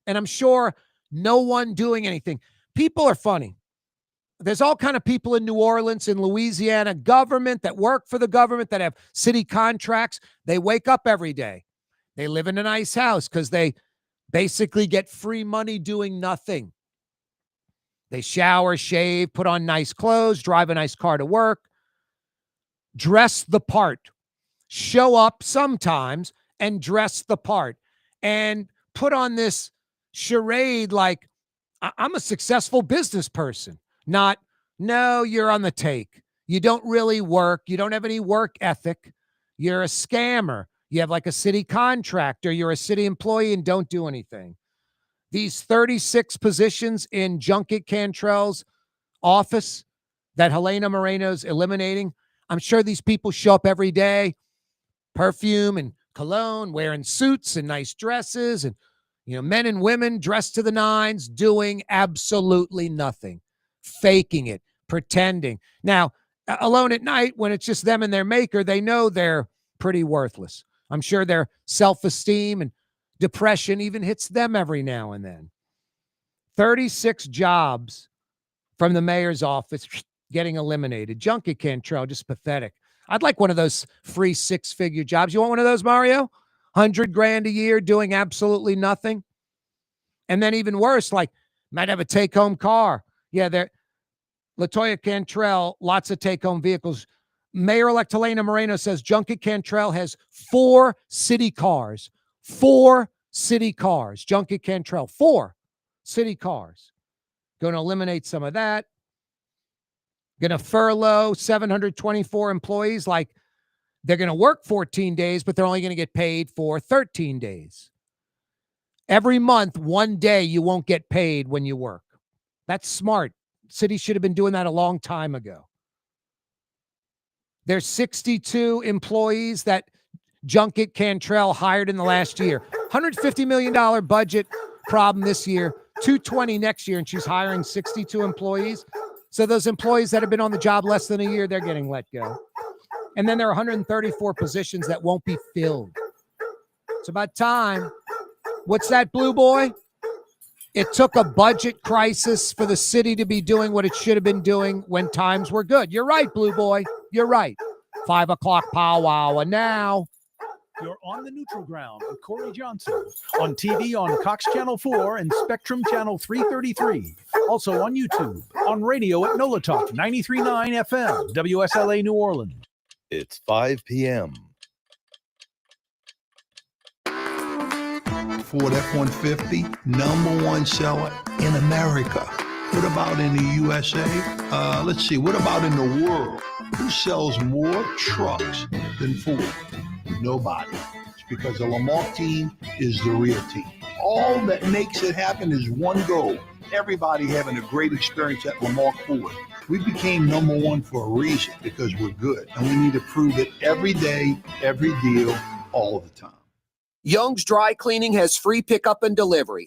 And I'm sure no one doing anything. People are funny. There's all kind of people in New Orleans, in Louisiana government, that work for the government, that have city contracts. They wake up every day. They live in a nice house because they basically get free money doing nothing. They shower, shave, put on nice clothes, drive a nice car to work, dress the part, show up sometimes and dress the part, and put on this charade like, I'm a successful business person. Not, no, you're on the take. You don't really work. You don't have any work ethic. You're a scammer. You have like a city contract, or you're a city employee and don't do anything. These 36 positions in Junket Cantrell's office that Helena Moreno's eliminating, I'm sure these people show up every day, perfume and cologne, wearing suits and nice dresses, and men and women dressed to the nines, doing absolutely nothing, faking it, pretending. Now, alone at night, when it's just them and their maker, they know they're pretty worthless. I'm sure their self-esteem and depression even hits them every now and then. 36 jobs from the mayor's office getting eliminated. Junket Cantrell, just pathetic. I'd like one of those free 6-figure jobs. You want one of those, Mario? 100 grand a year doing absolutely nothing. And then even worse, like might have a take-home car. Yeah, LaToya Cantrell, lots of take-home vehicles. Mayor-elect Helena Moreno says Junket Cantrell has 4 city cars. 4 city cars. Junket Cantrell, 4 city cars. Going to eliminate some of that. Going to furlough 724 employees. Like they're going to work 14 days, but they're only going to get paid for 13 days. Every month, 1 day you won't get paid when you work. That's smart. Cities should have been doing that a long time ago. There's 62 employees that Junket Cantrell hired in the last year. $150 million budget problem this year, $220 next year, and she's hiring 62 employees. So those employees that have been on the job less than a year, they're getting let go. And then there are 134 positions that won't be filled. It's about time. What's that, Blue Boy? It took a budget crisis for the city to be doing what it should have been doing when times were good. You're right, Blue Boy. You're right. 5 o'clock powwow. And now you're on the neutral ground with Corey Johnson on TV on Cox Channel 4 and Spectrum Channel 333. Also on YouTube, on radio at NOLA Talk 93.9 FM, WSLA New Orleans. It's 5 p.m. Ford F-150, #1 seller in America. What about in the USA? Let's see, what about in the world? Who sells more trucks than Ford? Nobody. It's because the Lamar team is the real team. All that makes it happen is one goal. Everybody having a great experience at Lamar Ford. We became #1 for a reason, because we're good. And we need to prove it every day, every deal, all the time. Young's Dry Cleaning has free pickup and delivery.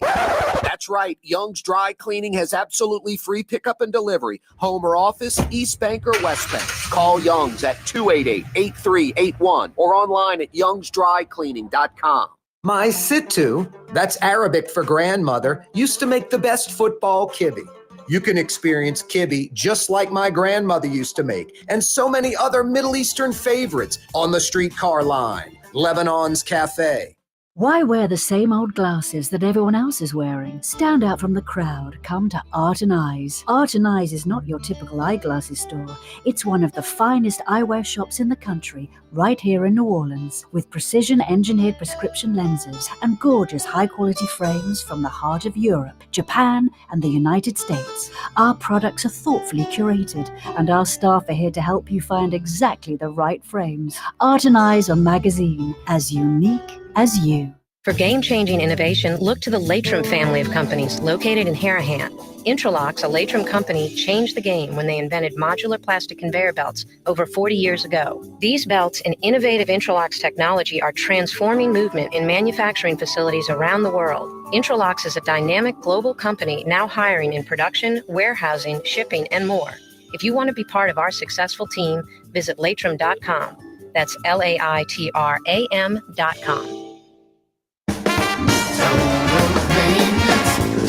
That's right. Young's Dry Cleaning has absolutely free pickup and delivery. Home or office, East Bank or West Bank. Call Young's at 288-8381 or online at youngsdrycleaning.com. My Sittu, that's Arabic for grandmother, used to make the best football kibbe. You can experience kibbe just like my grandmother used to make, and so many other Middle Eastern favorites on the streetcar line. Lebanon's Cafe. Why wear the same old glasses that everyone else is wearing? Stand out from the crowd. Come to Art and Eyes. Art and Eyes is not your typical eyeglasses store. It's one of the finest eyewear shops in the country, right here in New Orleans, with precision-engineered prescription lenses and gorgeous high-quality frames from the heart of Europe, Japan, and the United States. Our products are thoughtfully curated, and our staff are here to help you find exactly the right frames. Art and Eyes are magazine, as unique as you. For game-changing innovation, look to the Latrim family of companies located in Harahan. Intralocks, a Latrim company, changed the game when they invented modular plastic conveyor belts over 40 years ago. These belts and innovative Intralocks technology are transforming movement in manufacturing facilities around the world. Intralocks is a dynamic global company now hiring in production, warehousing, shipping, and more. If you want to be part of our successful team, visit latrim.com. That's LAITRAM.com.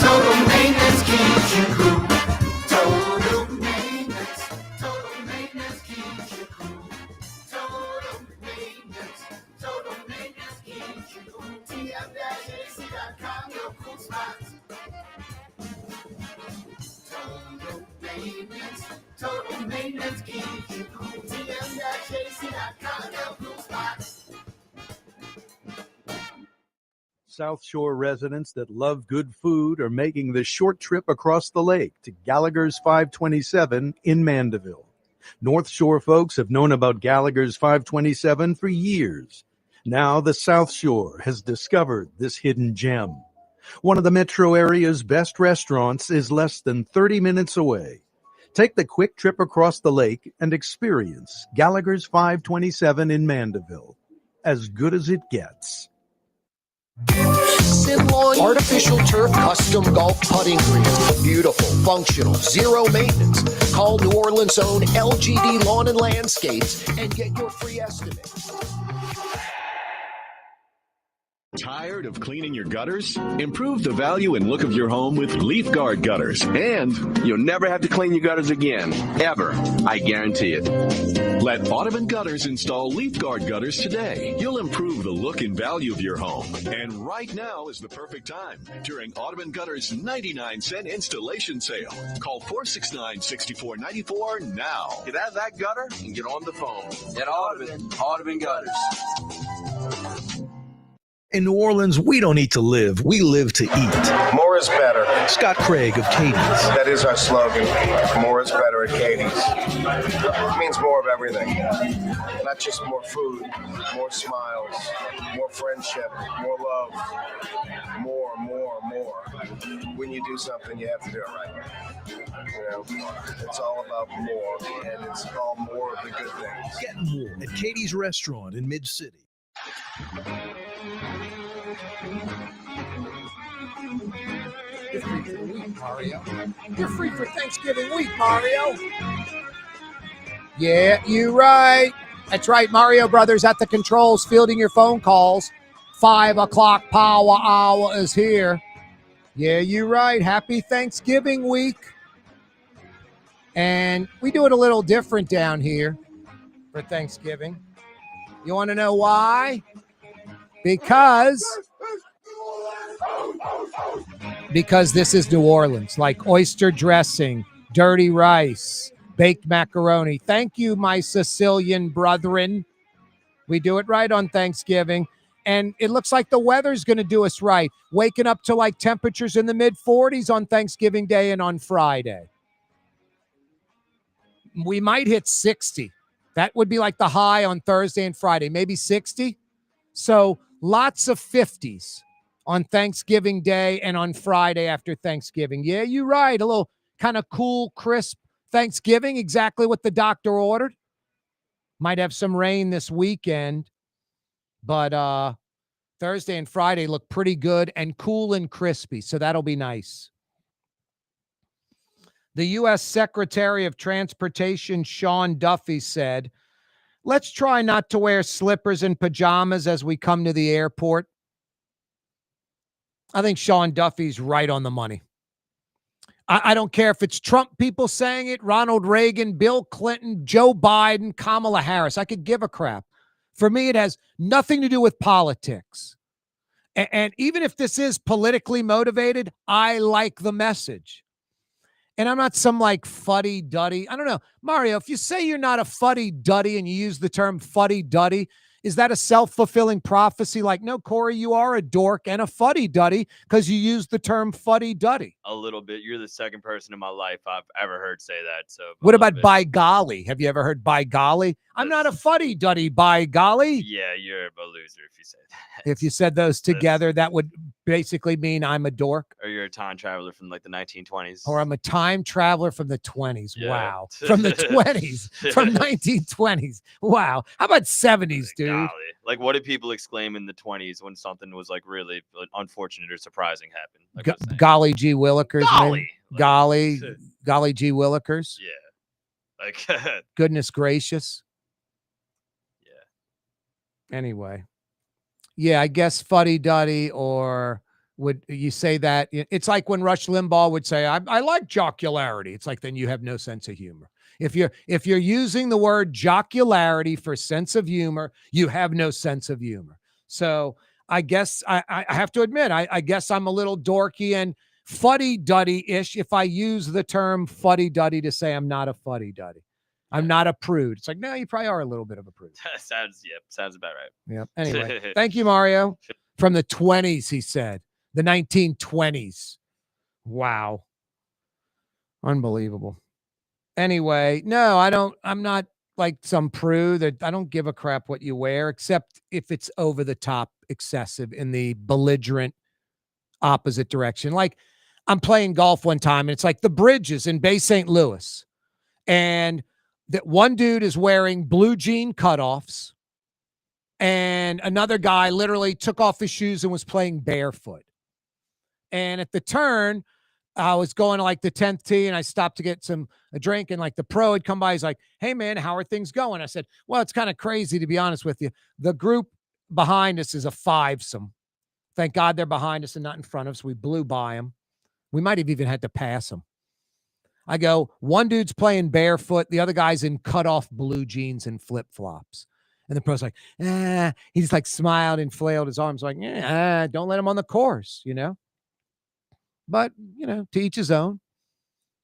Total maintenance keeps you cool. Total maintenance keeps you cool. Total maintenance keeps you cool. TM-AC.com, your cool spots. Total maintenance keeps you cool. TM-AC.com, your cool spots. South Shore residents that love good food are making the short trip across the lake to Gallagher's 527 in Mandeville. North Shore folks have known about Gallagher's 527 for years. Now the South Shore has discovered this hidden gem. One of the metro area's best restaurants is less than 30 minutes away. Take the quick trip across the lake and experience Gallagher's 527 in Mandeville. As good as it gets. Artificial turf custom golf putting greens. Beautiful, functional, zero maintenance. Call New Orleans' own LGD Lawn and Landscapes and get your free estimate. Tired of cleaning your gutters? Improve the value and look of your home with Leaf Guard gutters, and You'll never have to clean your gutters again, ever. I guarantee it. let Audubon Gutters install Leaf Guard gutters today. You'll improve the look and value of your home, and right now is the perfect time during Audubon Gutters 99-cent installation sale. Call 469-6494 now. Get out of that gutter and get on the phone. At Audubon Gutters. In New Orleans, we don't eat to live. We live to eat. More is better. Scott Craig of Katie's. That is our slogan. More is better at Katie's. It means more of everything. Not just more food, more smiles, more friendship, more love. More. When you do something, you have to do it right. You know, it's all about more, and it's all more of the good things. Get more at Katie's Restaurant in Mid-City. You're free for the week, Mario. You're free for Thanksgiving week, Mario. Yeah, you right. That's right, Mario Brothers at the controls, fielding your phone calls. 5 o'clock power hour is here. Yeah, you right. Happy Thanksgiving week. And we do it a little different down here for Thanksgiving. You want to know why? Because this is New Orleans, like oyster dressing, dirty rice, baked macaroni. Thank you, my Sicilian brethren. We do it right on Thanksgiving. And it looks like the weather's going to do us right. Waking up to like temperatures in the mid-40s on Thanksgiving Day and on Friday. We might hit 60. That would be like the high on Thursday and Friday, maybe 60. So lots of 50s on Thanksgiving Day and on Friday after Thanksgiving. Yeah, you're right. A little kind of cool, crisp Thanksgiving, exactly what the doctor ordered. Might have some rain this weekend, but Thursday and Friday look pretty good and cool and crispy, so that'll be nice. The U.S. Secretary of Transportation, Sean Duffy, said, "Let's try not to wear slippers and pajamas as we come to the airport." I think Sean Duffy's right on the money. I don't care if it's Trump people saying it, Ronald Reagan, Bill Clinton, Joe Biden, Kamala Harris. I could give a crap. For me, it has nothing to do with politics. And even if this is politically motivated, I like the message. And I'm not some like fuddy-duddy. I don't know. Mario, if you say you're not a fuddy-duddy and you use the term fuddy-duddy, is that a self-fulfilling prophecy? Like, no, Corey, you are a dork and a fuddy-duddy because you use the term fuddy-duddy. A little bit. You're the second person in my life I've ever heard say that. So what about by golly? Have you ever heard by golly? I'm not a fuddy-duddy, by golly. Yeah, you're a loser if you say that. If you said those together, that would basically mean I'm a dork. Or you're a time traveler from like the 1920s. Or I'm a time traveler from the 20s. Yeah. Wow. From the 20s. From 1920s. Wow. How about 70s, dude? Golly. Like, what did people exclaim in the 20s when something was like really unfortunate or surprising happened? Like Golly gee willikers. Golly. Golly gee willikers. Yeah. Like, goodness gracious. Yeah. Anyway. Yeah, I guess fuddy-duddy, or would you say that? It's like when Rush Limbaugh would say, I like jocularity. It's like, then you have no sense of humor. If you're using the word jocularity for sense of humor, you have no sense of humor. So I guess I have to admit, I guess I'm a little dorky and fuddy-duddy-ish if I use the term fuddy-duddy to say I'm not a fuddy-duddy. I'm not a prude. It's like, no, you probably are a little bit of a prude. sounds about right. Yeah. Anyway, thank you, Mario. From the 20s, he said. The 1920s. Wow. Unbelievable. Anyway, no, I'm not like some prude. I don't give a crap what you wear, except if it's over the top excessive in the belligerent opposite direction. Like, I'm playing golf one time, and it's like the Bridges in Bay St. Louis. And that one dude is wearing blue jean cutoffs, and another guy literally took off his shoes and was playing barefoot. And at the turn, I was going to like the 10th tee, and I stopped to get a drink, and like the pro had come by. He's like, "Hey man, how are things going?" I said, "Well, it's kind of crazy, to be honest with you. The group behind us is a fivesome. Thank God they're behind us and not in front of us. We blew by them. We might have even had to pass them. I go, one dude's playing barefoot. The other guy's in cut-off blue jeans and flip-flops. And the pro's like, he's like smiled and flailed his arms like, don't let him on the course, you know? But, you know, to each his own.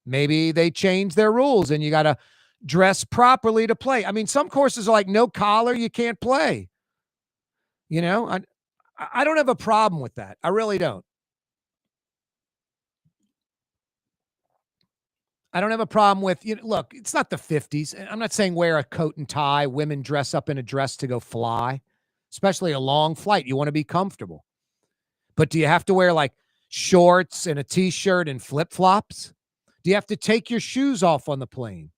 Maybe they change their rules and you got to dress properly to play. I mean, some courses are like no collar, you can't play. You know, I don't have a problem with that. I really don't. I don't have a problem with, you know, look, it's not the 50s. I'm not saying wear a coat and tie. Women dress up in a dress to go fly, especially a long flight. You want to be comfortable. But do you have to wear like shorts and a t-shirt and flip-flops? Do you have to take your shoes off on the plane?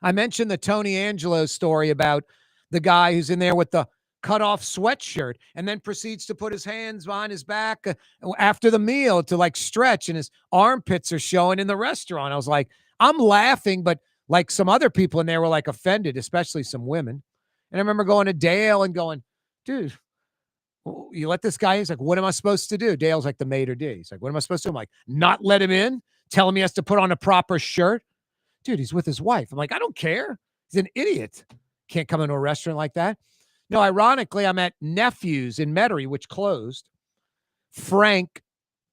I mentioned the Tony Angelo story about the guy who's in there with the cut-off sweatshirt and then proceeds to put his hands behind his back after the meal to like stretch, and his armpits are showing in the restaurant. I was like, I'm laughing, but like some other people in there were like offended, especially some women. And I remember going to Dale and going, dude, you let this guy in? He's like, what am I supposed to do? Dale's like the maitre d'. He's like, what am I supposed to do? I'm like, not let him in? Tell him he has to put on a proper shirt? Dude, he's with his wife. I'm like, I don't care. He's an idiot. Can't come into a restaurant like that. No, ironically, I'm at Nephew's in Metairie, which closed. Frank,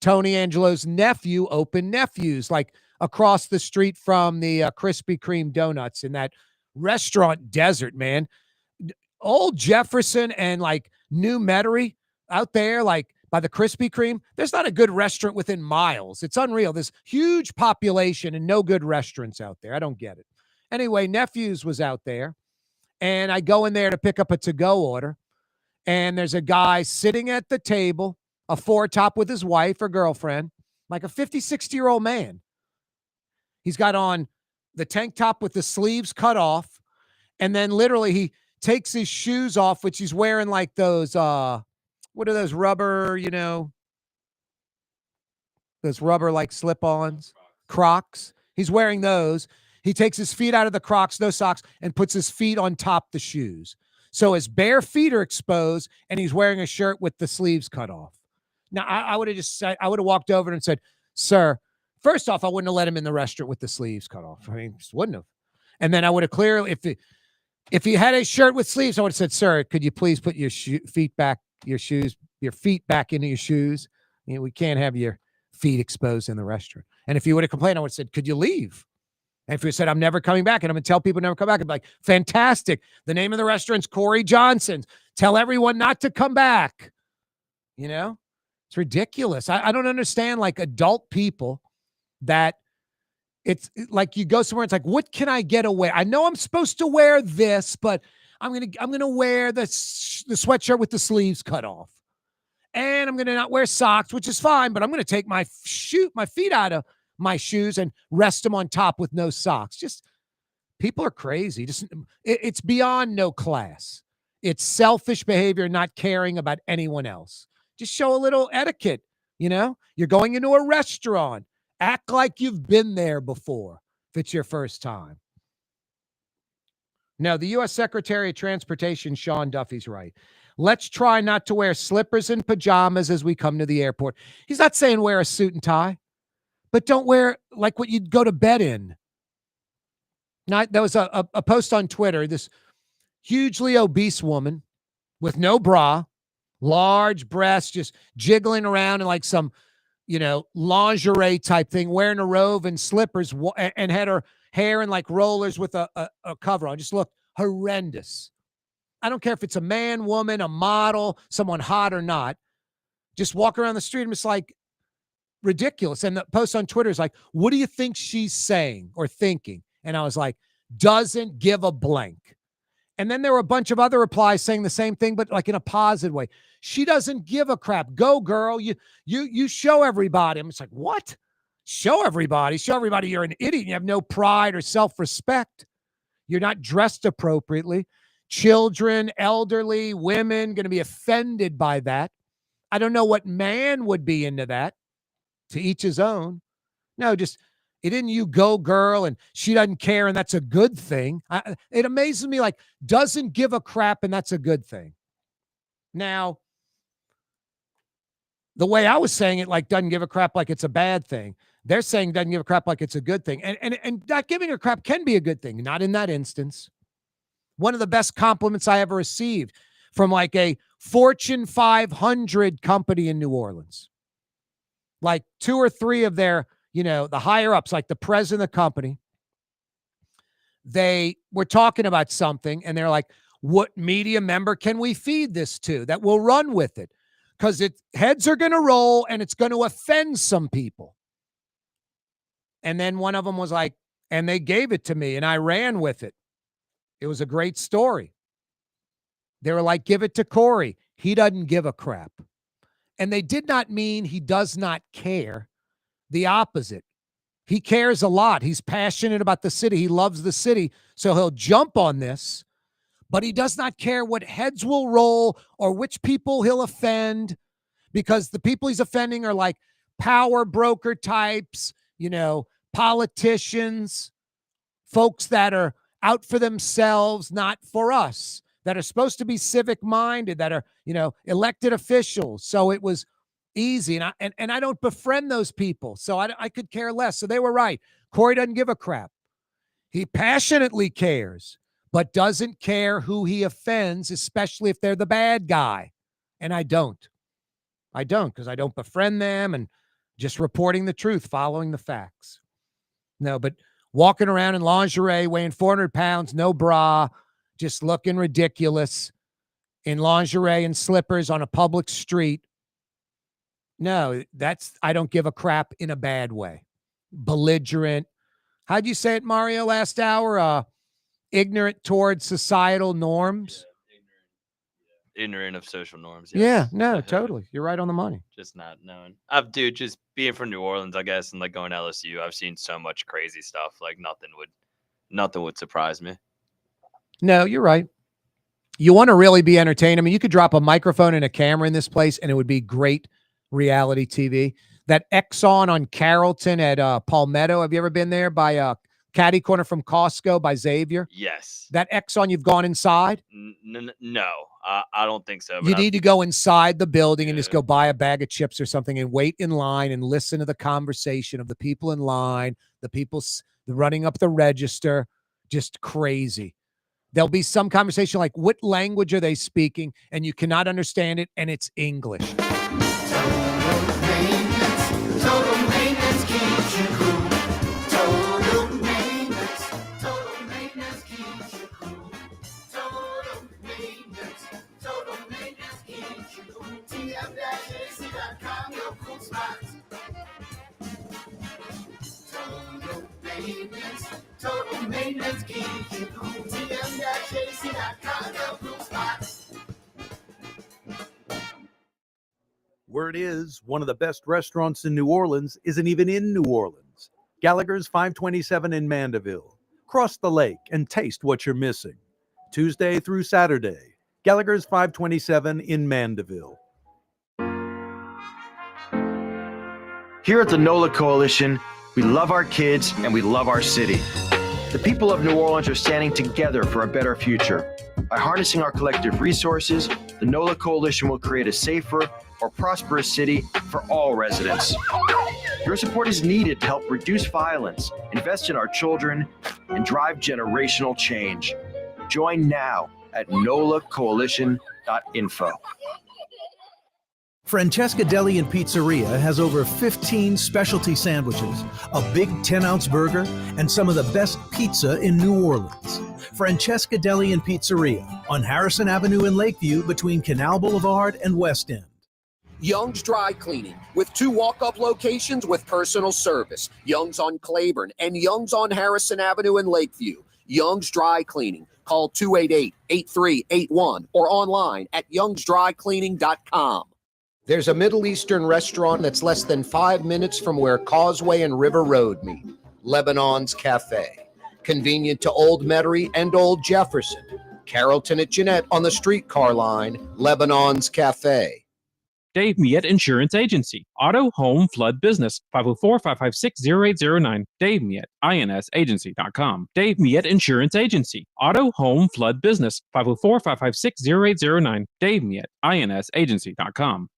Tony Angelo's nephew, opened Nephew's, like across the street from the Krispy Kreme donuts in that restaurant desert, man. Old Jefferson and like New Metairie out there, like by the Krispy Kreme, there's not a good restaurant within miles. It's unreal. There's huge population and no good restaurants out there. I don't get it. Anyway, Nephew's was out there, and I go in there to pick up a to-go order, and there's a guy sitting at the table, a four-top with his wife or girlfriend, like a 50, 60-year-old man. He's got on the tank top with the sleeves cut off, and then literally he takes his shoes off, which he's wearing like those, what are those rubber, you know, those rubber like slip-ons, Crocs. He's wearing those. He takes his feet out of the Crocs, no socks, and puts his feet on top the shoes. So his bare feet are exposed, and he's wearing a shirt with the sleeves cut off. Now, I would have just said, I would have walked over and said, sir, first off, I wouldn't have let him in the restaurant with the sleeves cut off. I mean, just wouldn't have. And then I would have clearly, if he had a shirt with sleeves, I would have said, sir, could you please put your feet back, your feet back into your shoes? You know, we can't have your feet exposed in the restaurant. And if you would have complained, I would have said, could you leave? And if you said, I'm never coming back, and I'm going to tell people never come back, I'd be like, fantastic. The name of the restaurant's Corey Johnson's. Tell everyone not to come back. You know, it's ridiculous. I don't understand, like, adult people that it's like you go somewhere, it's like, what can I get away? I know I'm supposed to wear this, but I'm going to wear the sweatshirt with the sleeves cut off. And I'm going to not wear socks, which is fine, but I'm going to take my feet out of my shoes and rest them on top with no socks. Just people are crazy. Just it's beyond no class. It's selfish behavior, not caring about anyone else. Just show a little etiquette. You know, you're going into a restaurant. Act like you've been there before if it's your first time. No, the U.S. Secretary of Transportation, Sean Duffy's right. Let's try not to wear slippers and pajamas as we come to the airport. He's not saying wear a suit and tie, but don't wear like what you'd go to bed in. Now, there was a post on Twitter, this hugely obese woman with no bra, large breasts, just jiggling around in like some, you know, lingerie type thing, wearing a robe and slippers, and had her hair in like rollers with a cover on. Just looked horrendous. I don't care if it's a man, woman, a model, someone hot or not. Just walk around the street and it's like ridiculous. And the post on Twitter is like, what do you think she's saying or thinking? And I was like, doesn't give a blank. And then there were a bunch of other replies saying the same thing, but like in a positive way. She doesn't give a crap. Go, girl. You show everybody. I'm just like, what? Show everybody. Show everybody you're an idiot. You have no pride or self-respect. You're not dressed appropriately. Children, elderly, women going to be offended by that. I don't know what man would be into that. To each his own. No, just it didn't you go, girl, and she doesn't care, and that's a good thing. It amazes me, like, doesn't give a crap, and that's a good thing. Now, the way I was saying it, like doesn't give a crap like it's a bad thing. They're saying doesn't give a crap like it's a good thing. And not giving a crap can be a good thing. Not in that instance. One of the best compliments I ever received from like a Fortune 500 company in New Orleans. Like 2 or 3 of their, the higher ups, like the president of the company, they were talking about something and they're like, what media member can we feed this to that will run with it? Because heads are going to roll and it's going to offend some people. And then one of them was like, and they gave it to me and I ran with it. It was a great story. They were like, give it to Corey. He doesn't give a crap. And they did not mean he does not care. The opposite. He cares a lot. He's passionate about the city. He loves the city. So he'll jump on this, but he does not care what heads will roll or which people he'll offend, because the people he's offending are like power broker types, politicians, folks that are out for themselves, not for us, that are supposed to be civic minded, that are, elected officials. So it was easy. And I don't befriend those people. So I could care less. So they were right. Corey doesn't give a crap. He passionately cares, but doesn't care who he offends, especially if they're the bad guy. And I don't because I don't befriend them and just reporting the truth, following the facts. No, but walking around in lingerie, weighing 400 pounds, no bra, just looking ridiculous in lingerie and slippers on a public street. No, I don't give a crap in a bad way. Belligerent. How'd you say it, Mario, last hour? Ignorant towards societal norms. Ignorant of social norms. Yeah, Yes. no, totally. You're right on the money. Just not knowing. Dude, just being from New Orleans, I guess, and like going to LSU, I've seen so much crazy stuff. Like nothing would surprise me. No, you're right. You want to really be entertained. I mean, you could drop a microphone and a camera in this place and it would be great reality TV. That Exxon on Carrollton at Palmetto. Have you ever been there by Caddy Corner from Costco by Xavier? Yes. That Exxon, you've gone inside? No, I don't think so. You need to go inside the building and just go buy a bag of chips or something and wait in line and listen to the conversation of the people in line, the people running up the register. Just crazy. There'll be some conversation like, what language are they speaking? And you cannot understand it, and it's English. Total maintenance keeps you cool. Total maintenance keeps you cool. Total maintenance keeps you cool. TM-AC.com, your cool spots. Total maintenance keeps you cool. TM-AC.com, your cool spots. Word is, one of the best restaurants in New Orleans isn't even in New Orleans. Gallagher's 527 in Mandeville. Cross the lake and taste what you're missing. Tuesday through Saturday. Gallagher's 527 in Mandeville. Here at the NOLA Coalition, we love our kids and we love our city. The people of New Orleans are standing together for a better future. By harnessing our collective resources, the NOLA Coalition will create a safer, more prosperous city for all residents. Your support is needed to help reduce violence, invest in our children, and drive generational change. Join now at nolacoalition.info. Francesca Deli and Pizzeria has over 15 specialty sandwiches, a big 10-ounce burger, and some of the best pizza in New Orleans. Francesca Deli and Pizzeria on Harrison Avenue in Lakeview between Canal Boulevard and West End. Young's Dry Cleaning, with 2 walk-up locations with personal service. Young's on Claiborne and Young's on Harrison Avenue in Lakeview. Young's Dry Cleaning. Call 288-8381 or online at youngsdrycleaning.com. There's a Middle Eastern restaurant that's less than 5 minutes from where Causeway and River Road meet. Lebanon's Cafe. Convenient to Old Metairie and Old Jefferson. Carrollton at Jeanette on the streetcar line. Lebanon's Cafe. Dave Miette Insurance Agency. Auto, home, flood, business. 504-556-0809. Dave Miette, insagency.com. Dave Miette Insurance Agency. Auto, home, flood, business. 504-556-0809. Dave Miette, insagency.com.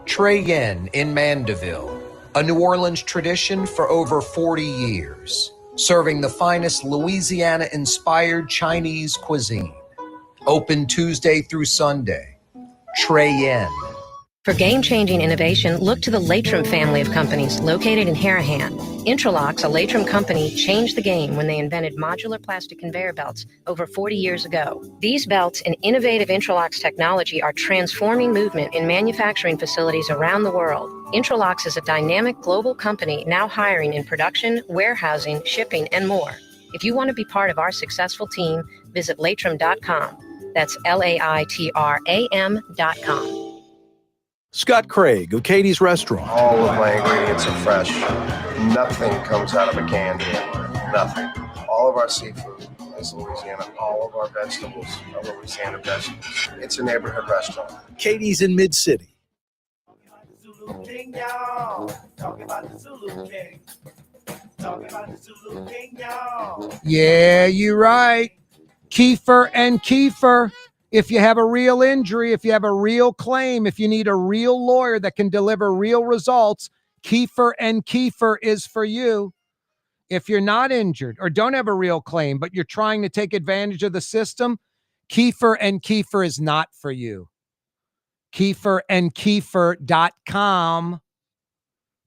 Trey Yen in Mandeville, a New Orleans tradition for over 40 years, serving the finest Louisiana-inspired Chinese cuisine. Open Tuesday through Sunday. Trey Yen. For game-changing innovation, look to the Latrim family of companies located in Harahan. Intralocks, a Latrim company, changed the game when they invented modular plastic conveyor belts over 40 years ago. These belts and innovative Intralocks technology are transforming movement in manufacturing facilities around the world. Intralocks is a dynamic global company now hiring in production, warehousing, shipping, and more. If you want to be part of our successful team, visit latrim.com. That's LAITRAM.com. Scott Craig of Katie's Restaurant. All of my ingredients are fresh. Nothing comes out of a can here. Nothing. All of our seafood is Louisiana. All of our vegetables are Louisiana vegetables. It's a neighborhood restaurant. Katie's in Mid-City. Yeah, you're right. Kiefer and Kiefer. If you have a real injury, if you have a real claim, if you need a real lawyer that can deliver real results, Kiefer and Kiefer is for you. If you're not injured or don't have a real claim, but you're trying to take advantage of the system, Kiefer and Kiefer is not for you. KieferandKiefer.com.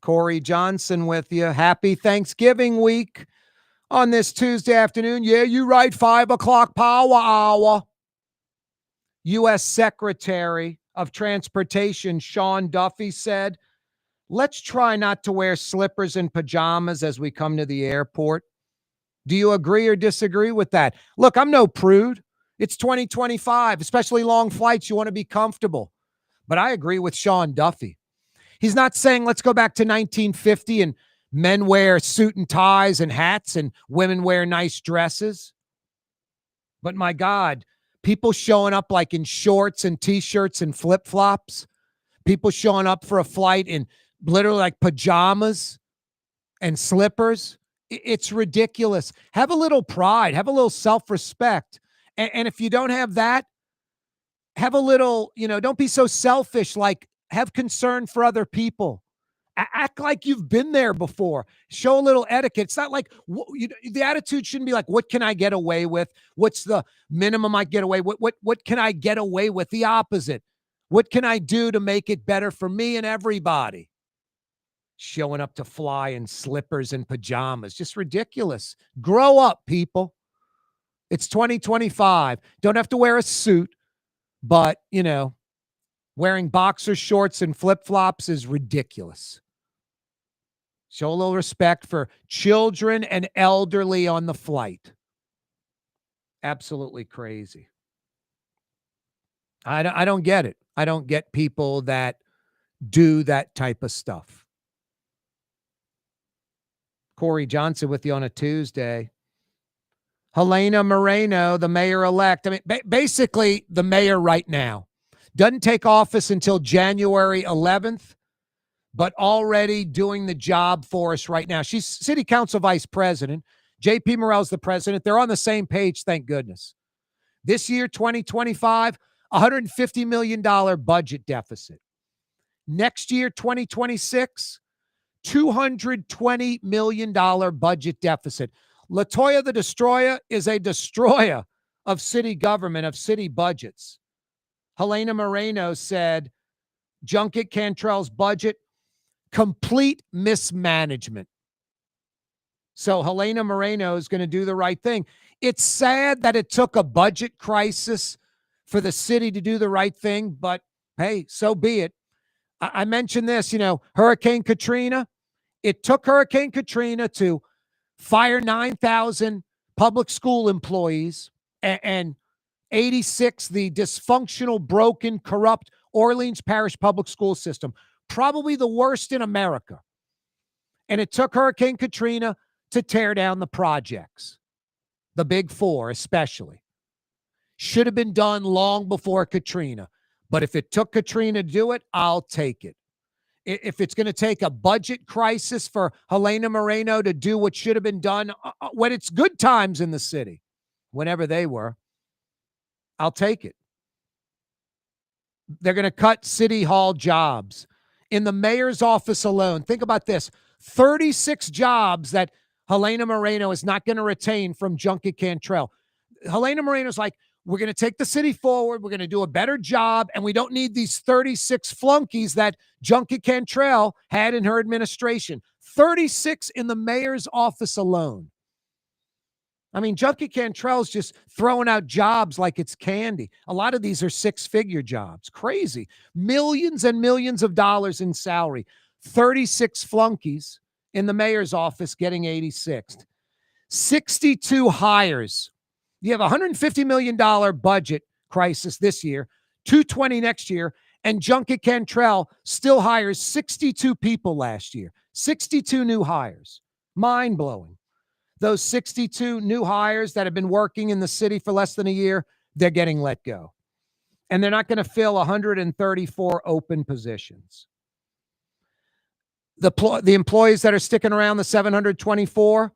Corey Johnson with you. Happy Thanksgiving week on this Tuesday afternoon. Yeah, you're right. 5 o'clock power hour. U.S. Secretary of Transportation Sean Duffy said, let's try not to wear slippers and pajamas as we come to the airport. Do you agree or disagree with that? Look, I'm no prude. It's 2025, especially long flights. You want to be comfortable. But I agree with Sean Duffy. He's not saying let's go back to 1950 and men wear suit and ties and hats and women wear nice dresses. But my God, people showing up like in shorts and T-shirts and flip-flops. People showing up for a flight in literally like pajamas and slippers. It's ridiculous. Have a little pride. Have a little self-respect. And if you don't have that, have a little, don't be so selfish. Like, have concern for other people. Act like you've been there before. Show a little etiquette. It's not like the attitude shouldn't be like, what can I get away with? What's the minimum I get away with? What can I get away with? The opposite. What can I do to make it better for me and everybody? Showing up to fly in slippers and pajamas. Just ridiculous. Grow up, people. It's 2025. Don't have to wear a suit, but, wearing boxer shorts and flip-flops is ridiculous. Show a little respect for children and elderly on the flight. Absolutely crazy. I don't get it. I don't get people that do that type of stuff. Corey Johnson with you on a Tuesday. Helena Moreno, the mayor-elect. I mean, basically the mayor right now. Doesn't take office until January 11th, but already doing the job for us right now. She's city council vice president. JP Morrell's the president. They're on the same page, thank goodness. This year, 2025, $150 million budget deficit. Next year, 2026, $220 million budget deficit. LaToya the Destroyer is a destroyer of city government, of city budgets. Helena Moreno said, Junket Cantrell's budget, complete mismanagement. So Helena Moreno is going to do the right thing. It's sad that it took a budget crisis for the city to do the right thing, but hey, so be it. I mentioned this, Hurricane Katrina. It took Hurricane Katrina to fire 9,000 public school employees and 86, the dysfunctional, broken, corrupt Orleans Parish public school system, probably the worst in America. And it took Hurricane Katrina to tear down the projects, the big four especially. Should have been done long before Katrina. But if it took Katrina to do it, I'll take it. If it's going to take a budget crisis for Helena Moreno to do what should have been done when it's good times in the city, whenever they were, I'll take it. They're going to cut city hall jobs. in the mayor's office alone. Think about this. 36 jobs that Helena Moreno is not going to retain from Junket Cantrell. Helena Moreno's like, we're going to take the city forward. We're going to do a better job. And we don't need these 36 flunkies that Junket Cantrell had in her administration. 36 in the mayor's office alone. I mean, Junket Cantrell's just throwing out jobs like it's candy. A lot of these are six-figure jobs. Crazy. Millions and millions of dollars in salary. 36 flunkies in the mayor's office getting 86th. 62 hires. You have a $150 million budget crisis this year, $220 next year, and Junket Cantrell still hires 62 people last year. 62 new hires. Mind-blowing. Those 62 new hires that have been working in the city for less than a year, they're getting let go. And they're not going to fill 134 open positions. The employees that are sticking around, the 724,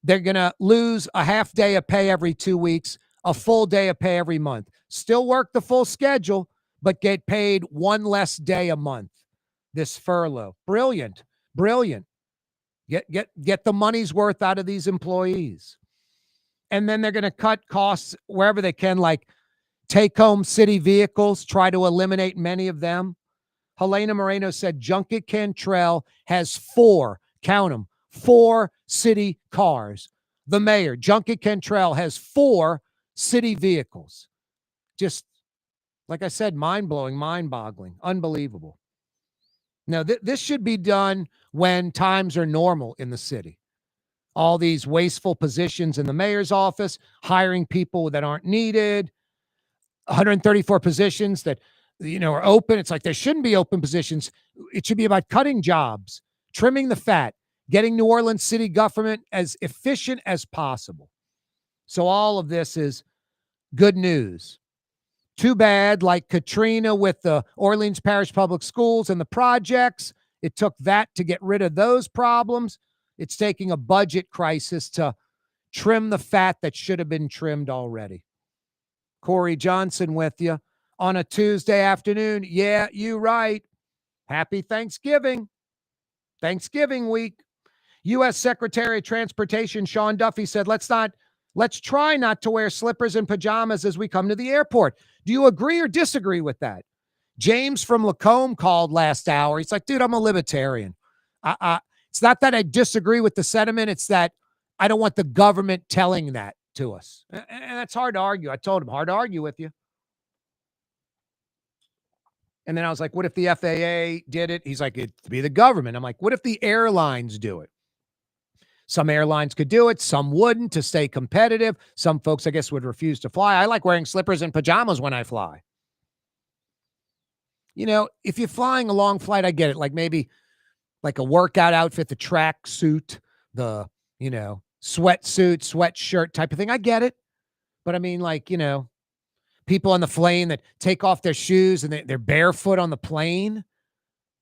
they're going to lose a half day of pay every 2 weeks, a full day of pay every month. Still work the full schedule, but get paid one less day a month. This furlough. Brilliant. Brilliant. Get the money's worth out of these employees. And then they're going to cut costs wherever they can, like take-home city vehicles, try to eliminate many of them. Helena Moreno said Junket Cantrell has 4, count them, 4 city cars. The mayor, Junket Cantrell, has 4 city vehicles. Just, like I said, mind-blowing, mind-boggling, unbelievable. Now, this should be done when times are normal in the city. All these wasteful positions in the mayor's office, hiring people that aren't needed, 134 positions that, are open. It's like there shouldn't be open positions. It should be about cutting jobs, trimming the fat, getting New Orleans city government as efficient as possible. So all of this is good news. Too bad, like Katrina with the Orleans Parish Public Schools and the projects, it took that to get rid of those problems. It's taking a budget crisis to trim the fat that should have been trimmed already. Corey Johnson with you on a Tuesday afternoon. Yeah, you right. Happy Thanksgiving. Thanksgiving week. U.S. Secretary of Transportation Sean Duffy said, let's try not to wear slippers and pajamas as we come to the airport. Do you agree or disagree with that? James from Lacombe called last hour. He's like, dude, I'm a libertarian. It's not that I disagree with the sentiment. It's that I don't want the government telling that to us. And that's hard to argue. I told him, hard to argue with you. And then I was like, what if the FAA did it? He's like, it'd be the government. I'm like, what if the airlines do it? Some airlines could do it. Some wouldn't to stay competitive. Some folks, I guess, would refuse to fly. I like wearing slippers and pajamas when I fly. If you're flying a long flight, I get it. Like maybe like a workout outfit, the track suit, the, sweatsuit, sweatshirt type of thing. I get it. But I mean, like, people on the plane that take off their shoes and they're barefoot on the plane.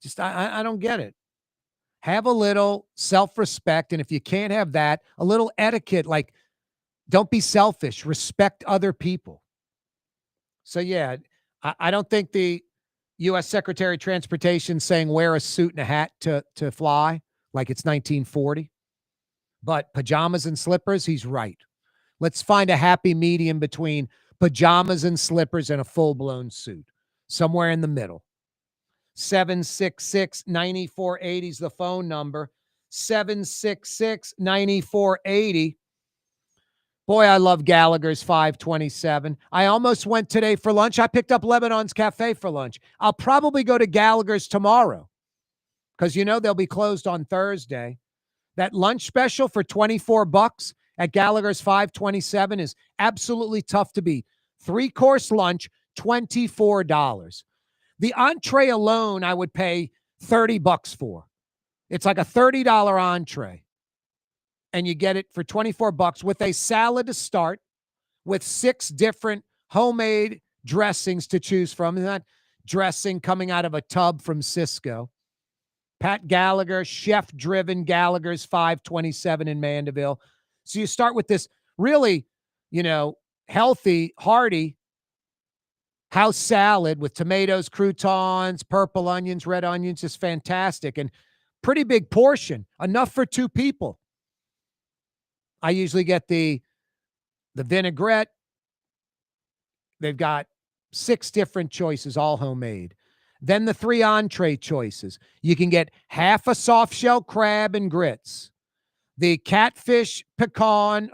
Just, I don't get it. Have a little self-respect. And if you can't have that, a little etiquette, like don't be selfish, respect other people. So yeah, I don't think the U.S. Secretary of Transportation saying wear a suit and a hat to fly like it's 1940. But pajamas and slippers, he's right. Let's find a happy medium between pajamas and slippers and a full-blown suit. Somewhere in the middle. 766-9480 is the phone number. 766-9480. Boy, I love Gallagher's 527. I almost went today for lunch. I picked up Lebanon's Cafe for lunch. I'll probably go to Gallagher's tomorrow because, they'll be closed on Thursday. That lunch special for $24 at Gallagher's 527 is absolutely tough to beat. 3-course lunch, $24. The entree alone, I would pay $30 for. It's like a $30 entree. And you get it for $24 with a salad to start, with 6 different homemade dressings to choose from. That dressing coming out of a tub from Cisco. Pat Gallagher, chef-driven Gallagher's 527 in Mandeville. So you start with this really, healthy, hearty House salad with tomatoes, croutons, purple onions, red onions is fantastic. And pretty big portion, enough for 2 people. I usually get the vinaigrette. They've got 6 different choices, all homemade. Then the 3 entree choices. You can get half a soft shell crab and grits, the catfish amandine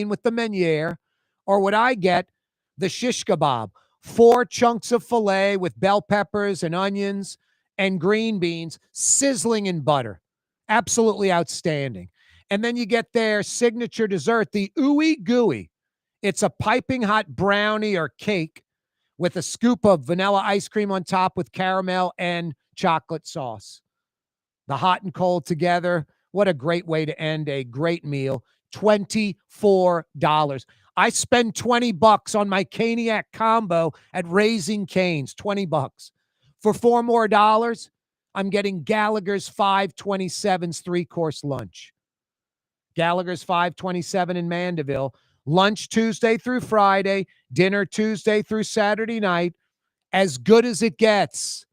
with the meuniere, or what I get, the shish kebab, 4 chunks of filet with bell peppers and onions and green beans, sizzling in butter. Absolutely outstanding. And then you get their signature dessert, the ooey gooey. It's a piping hot brownie or cake with a scoop of vanilla ice cream on top with caramel and chocolate sauce. The hot and cold together. What a great way to end a great meal. $24. I spend $20 on my Caniac combo at Raising Cane's. $20. For $4 more, I'm getting Gallagher's 527's 3-course lunch. Gallagher's 527 in Mandeville. Lunch Tuesday through Friday, dinner Tuesday through Saturday night. As good as it gets.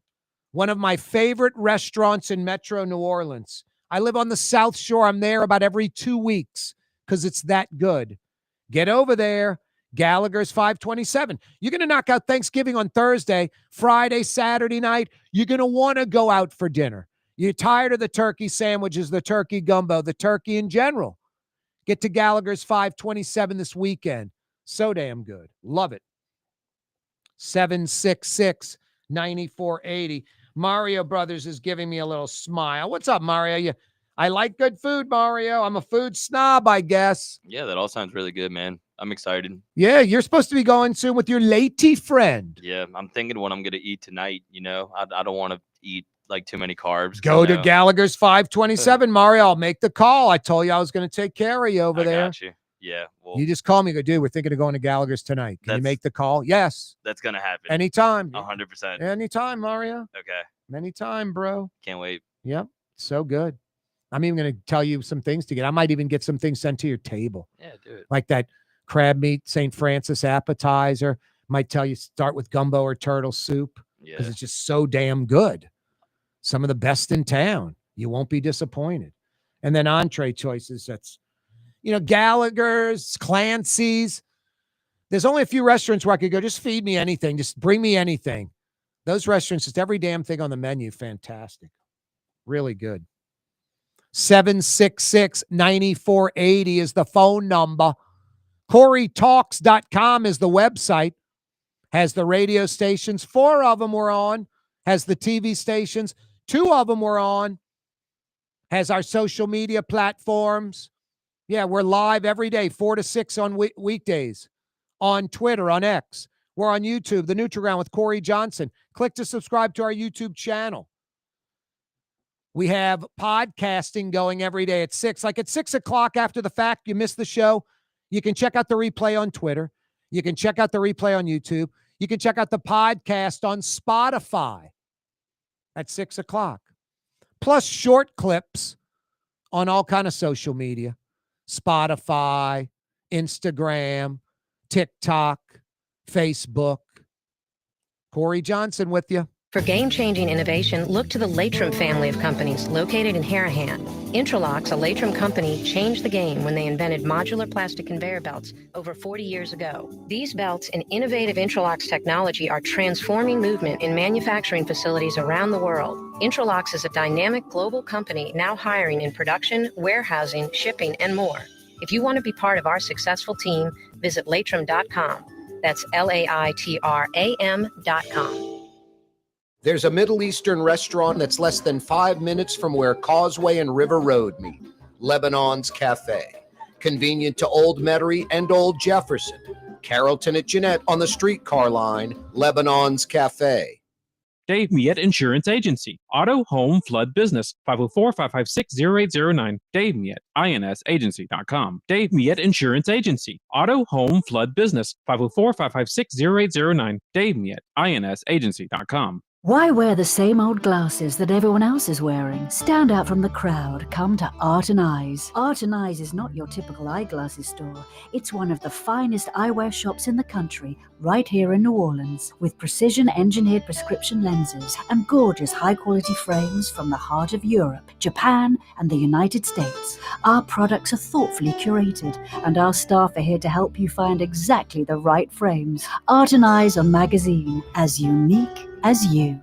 One of my favorite restaurants in Metro New Orleans. I live on the South Shore. I'm there about every 2 weeks because it's that good. Get over there. Gallagher's 527. You're going to knock out Thanksgiving on Thursday, Friday, Saturday night. You're going to want to go out for dinner. You're tired of the turkey sandwiches, the turkey gumbo, the turkey in general. Get to Gallagher's 527 this weekend. So damn good. Love it. 766-9480. Mario Brothers is giving me a little smile. What's up, Mario? I like good food, Mario. I'm a food snob, I guess. Yeah, that all sounds really good, man. I'm excited. Yeah, you're supposed to be going soon with your lady friend. Yeah, I'm thinking what I'm going to eat tonight. I don't want to eat like too many carbs. Go to Gallagher's 527, Mario. I'll make the call. I told you I was going to take care of you over there. I got you. Yeah. Well, you just call me. Go, dude, we're thinking of going to Gallagher's tonight. Can you make the call? Yes. That's going to happen. Anytime. 100%. Anytime, Mario. Okay. Anytime, bro. Can't wait. Yep. So good. I'm even going to tell you some things to get. I might even get some things sent to your table. Yeah, do it. Like that crab meat St. Francis appetizer. Might tell you start with gumbo or turtle soup because it's just so damn good. Some of the best in town. You won't be disappointed. And then entree choices. That's, Gallagher's, Clancy's. There's only a few restaurants where I could go, just feed me anything. Just bring me anything. Those restaurants, just every damn thing on the menu. Fantastic. Really good. 766-9480 is the phone number. CoreyTalks.com is the website. Has the radio stations. 4 of them were on. Has the TV stations. 2 of them were on. Has our social media platforms. Yeah, we're live every day, 4 to 6 on weekdays. On Twitter, on X. We're on YouTube, the Nutriground with Corey Johnson. Click to subscribe to our YouTube channel. We have podcasting going every day at 6. Like at 6 o'clock after the fact, you missed the show. You can check out the replay on Twitter. You can check out the replay on YouTube. You can check out the podcast on Spotify at 6 o'clock. Plus short clips on all kind of social media. Spotify, Instagram, TikTok, Facebook. Corey Johnson with you. For game-changing innovation, look to the Latrim family of companies located in Harahan. Intralox, a Latrim company, changed the game when they invented modular plastic conveyor belts over 40 years ago. These belts and innovative Intralox technology are transforming movement in manufacturing facilities around the world. Intralox is a dynamic global company now hiring in production, warehousing, shipping, and more. If you want to be part of our successful team, visit Latrim.com. That's LAITRAM.com. There's a Middle Eastern restaurant that's less than 5 minutes from where Causeway and River Road meet, Lebanon's Cafe. Convenient to Old Metairie and Old Jefferson. Carrollton at Jeanette on the streetcar line, Lebanon's Cafe. Dave Miette Insurance Agency. Auto, home, flood, business. 504-556-0809. Dave Miette, INSagency.com. Dave Miette Insurance Agency. Auto, home, flood, business. 504-556-0809. Dave Miette, INSagency.com. Why wear the same old glasses that everyone else is wearing? Stand out from the crowd. Come to Art and Eyes. Art and Eyes is not your typical eyeglasses store. It's one of the finest eyewear shops in the country, right here in New Orleans, with precision-engineered prescription lenses and gorgeous high-quality frames from the heart of Europe, Japan, and the United States. Our products are thoughtfully curated, and our staff are here to help you find exactly the right frames. Art and Eyes, a magazine as unique as you.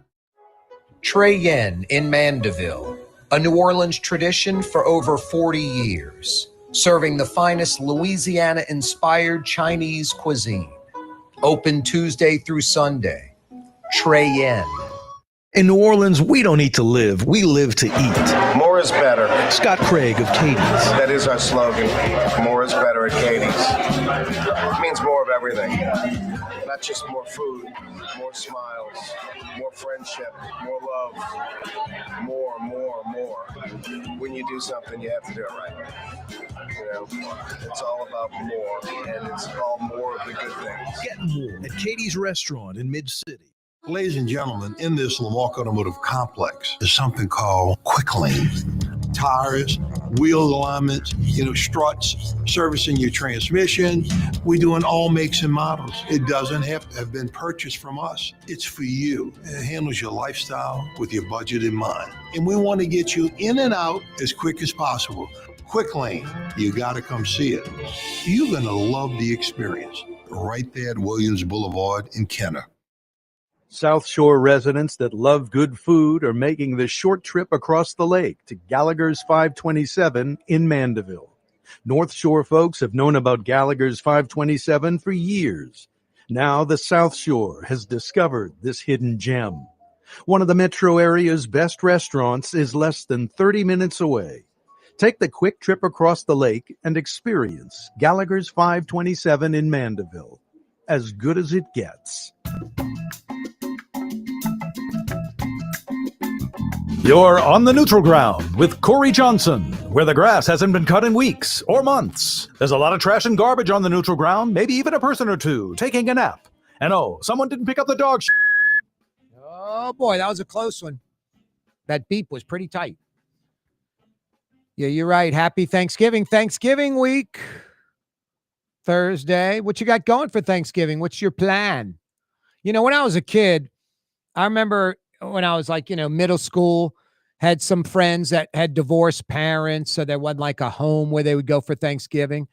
Trey Yen in Mandeville, a New Orleans tradition for over 40 years, serving the finest Louisiana-inspired Chinese cuisine. Open Tuesday through Sunday. Trey Yen. In New Orleans, we don't eat to live, we live to eat. More is better. Scott Craig of Katie's. That is our slogan. More is better at Katie's. It means more of everything. Not just more food, more smiles, more friendship, more love, more. When you do something, you have to do it right. You know, it's all about more, and it's called more of the good things. Get more at Katie's Restaurant in Mid-City. Ladies and gentlemen, in this Lamarck Automotive Complex is something called Quick Lane. Tires, wheel alignments, struts, servicing your transmission. We do in all makes and models. It doesn't have to have been purchased from us. It's for you. It handles your lifestyle with your budget in mind. And we want to get you in and out as quick as possible. Quick Lane, you got to come see it. You're going to love the experience. Right there at Williams Boulevard in Kenner. South Shore residents that love good food are making the short trip across the lake to Gallagher's 527 in Mandeville. North Shore folks have known about Gallagher's 527 for years. Now the South Shore has discovered this hidden gem. One of the metro area's best restaurants is less than 30 minutes away. Take the quick trip across the lake and experience Gallagher's 527 in Mandeville. As good as it gets. You're on the neutral ground with Corey Johnson, where the grass hasn't been cut in weeks or months. There's a lot of trash and garbage on the neutral ground, maybe even a person or two taking a nap. And someone didn't pick up the dog. Oh boy, that was a close one. That beep was pretty tight. Yeah, you're right. Happy Thanksgiving. Thanksgiving week. Thursday. What you got going for Thanksgiving? What's your plan? When I was a kid, I remember when I was middle school, had some friends that had divorced parents, so there wasn't like a home where they would go for Thanksgiving.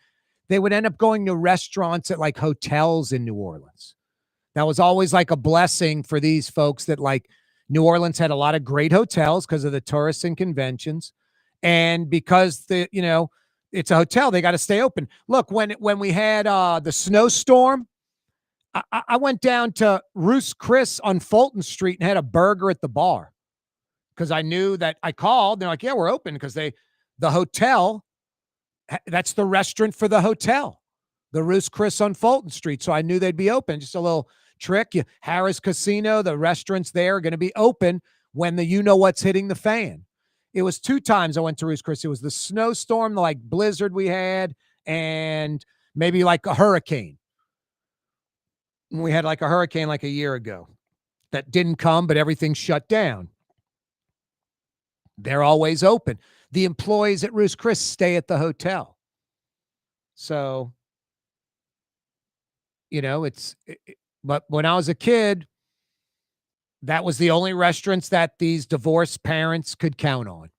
They would end up going to restaurants at like hotels in New Orleans. That was always like a blessing for these folks that New Orleans had a lot of great hotels because of the tourists and conventions. And because it's a hotel, they got to stay open. Look, when we had the snowstorm, I went down to Roost Chris on Fulton Street and had a burger at the bar because I knew that I called. They're like, yeah, we're open because the hotel, that's the restaurant for the hotel, the Roost Chris on Fulton Street. So I knew they'd be open. Just a little trick. Harris Casino, the restaurants there are going to be open when what's hitting the fan. It was 2 times I went to Roost Chris. It was the snowstorm, like blizzard we had, and maybe like a hurricane. We had like a hurricane like a year ago that didn't come, but everything shut down. They're always open. The employees at Roost Chris stay at the hotel. So, but when I was a kid, that was the only restaurants that these divorced parents could count on.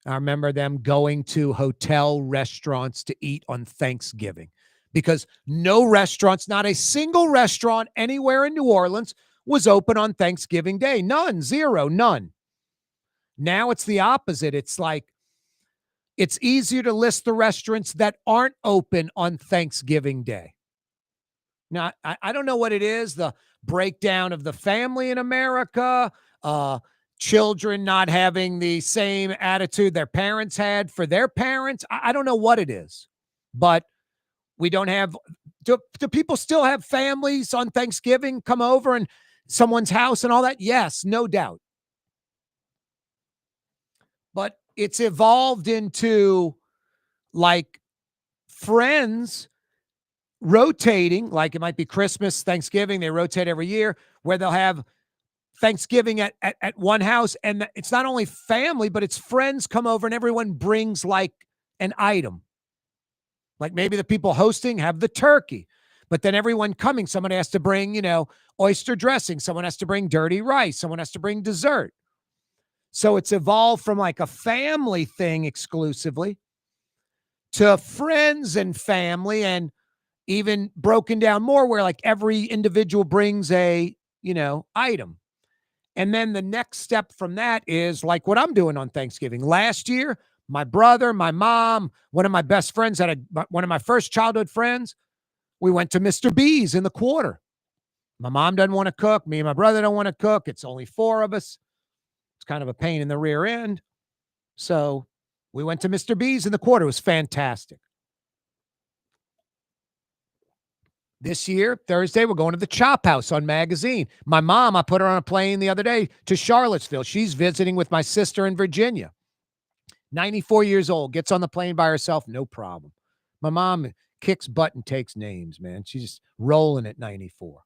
I remember them going to hotel restaurants to eat on Thanksgiving. Because no restaurants, not a single restaurant anywhere in New Orleans was open on Thanksgiving Day. None, zero, none. Now it's the opposite. It's like it's easier to list the restaurants that aren't open on Thanksgiving Day. Now, I don't know what it is, the breakdown of the family in America, children not having the same attitude their parents had for their parents. I don't know what it is, but we don't have, do people still have families on Thanksgiving come over and someone's house and all that? Yes, no doubt. But it's evolved into like friends rotating, like it might be Christmas, Thanksgiving, they rotate every year, where they'll have Thanksgiving at one house, and it's not only family, but it's friends come over and everyone brings like an item. Like maybe the people hosting have the turkey, but then everyone coming, someone has to bring, oyster dressing. Someone has to bring dirty rice. Someone has to bring dessert. So it's evolved from like a family thing exclusively to friends and family, and even broken down more where like every individual brings a, item. And then the next step from that is like what I'm doing on Thanksgiving. Last year, my brother, my mom, one of my best friends, one of my first childhood friends, we went to Mr. B's in the Quarter. My mom doesn't want to cook. Me and my brother don't want to cook. It's only 4 of us. It's kind of a pain in the rear end. So we went to Mr. B's in the Quarter. It was fantastic. This year, Thursday, we're going to the Chop House on Magazine. My mom, I put her on a plane the other day to Charlottesville. She's visiting with my sister in Virginia. 94 years old, gets on the plane by herself, no problem. My mom kicks butt and takes names, man. She's just rolling at 94.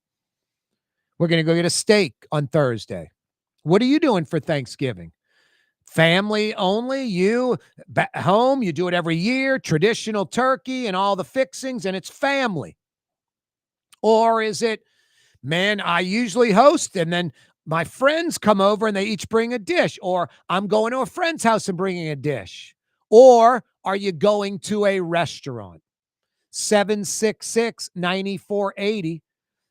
We're going to go get a steak on Thursday. What are you doing for Thanksgiving? Family only? You back home? You do it every year, traditional turkey and all the fixings, and it's family. Or is it, man, I usually host and then my friends come over and they each bring a dish, or I'm going to a friend's house and bringing a dish? Or are you going to a restaurant? 766-9480.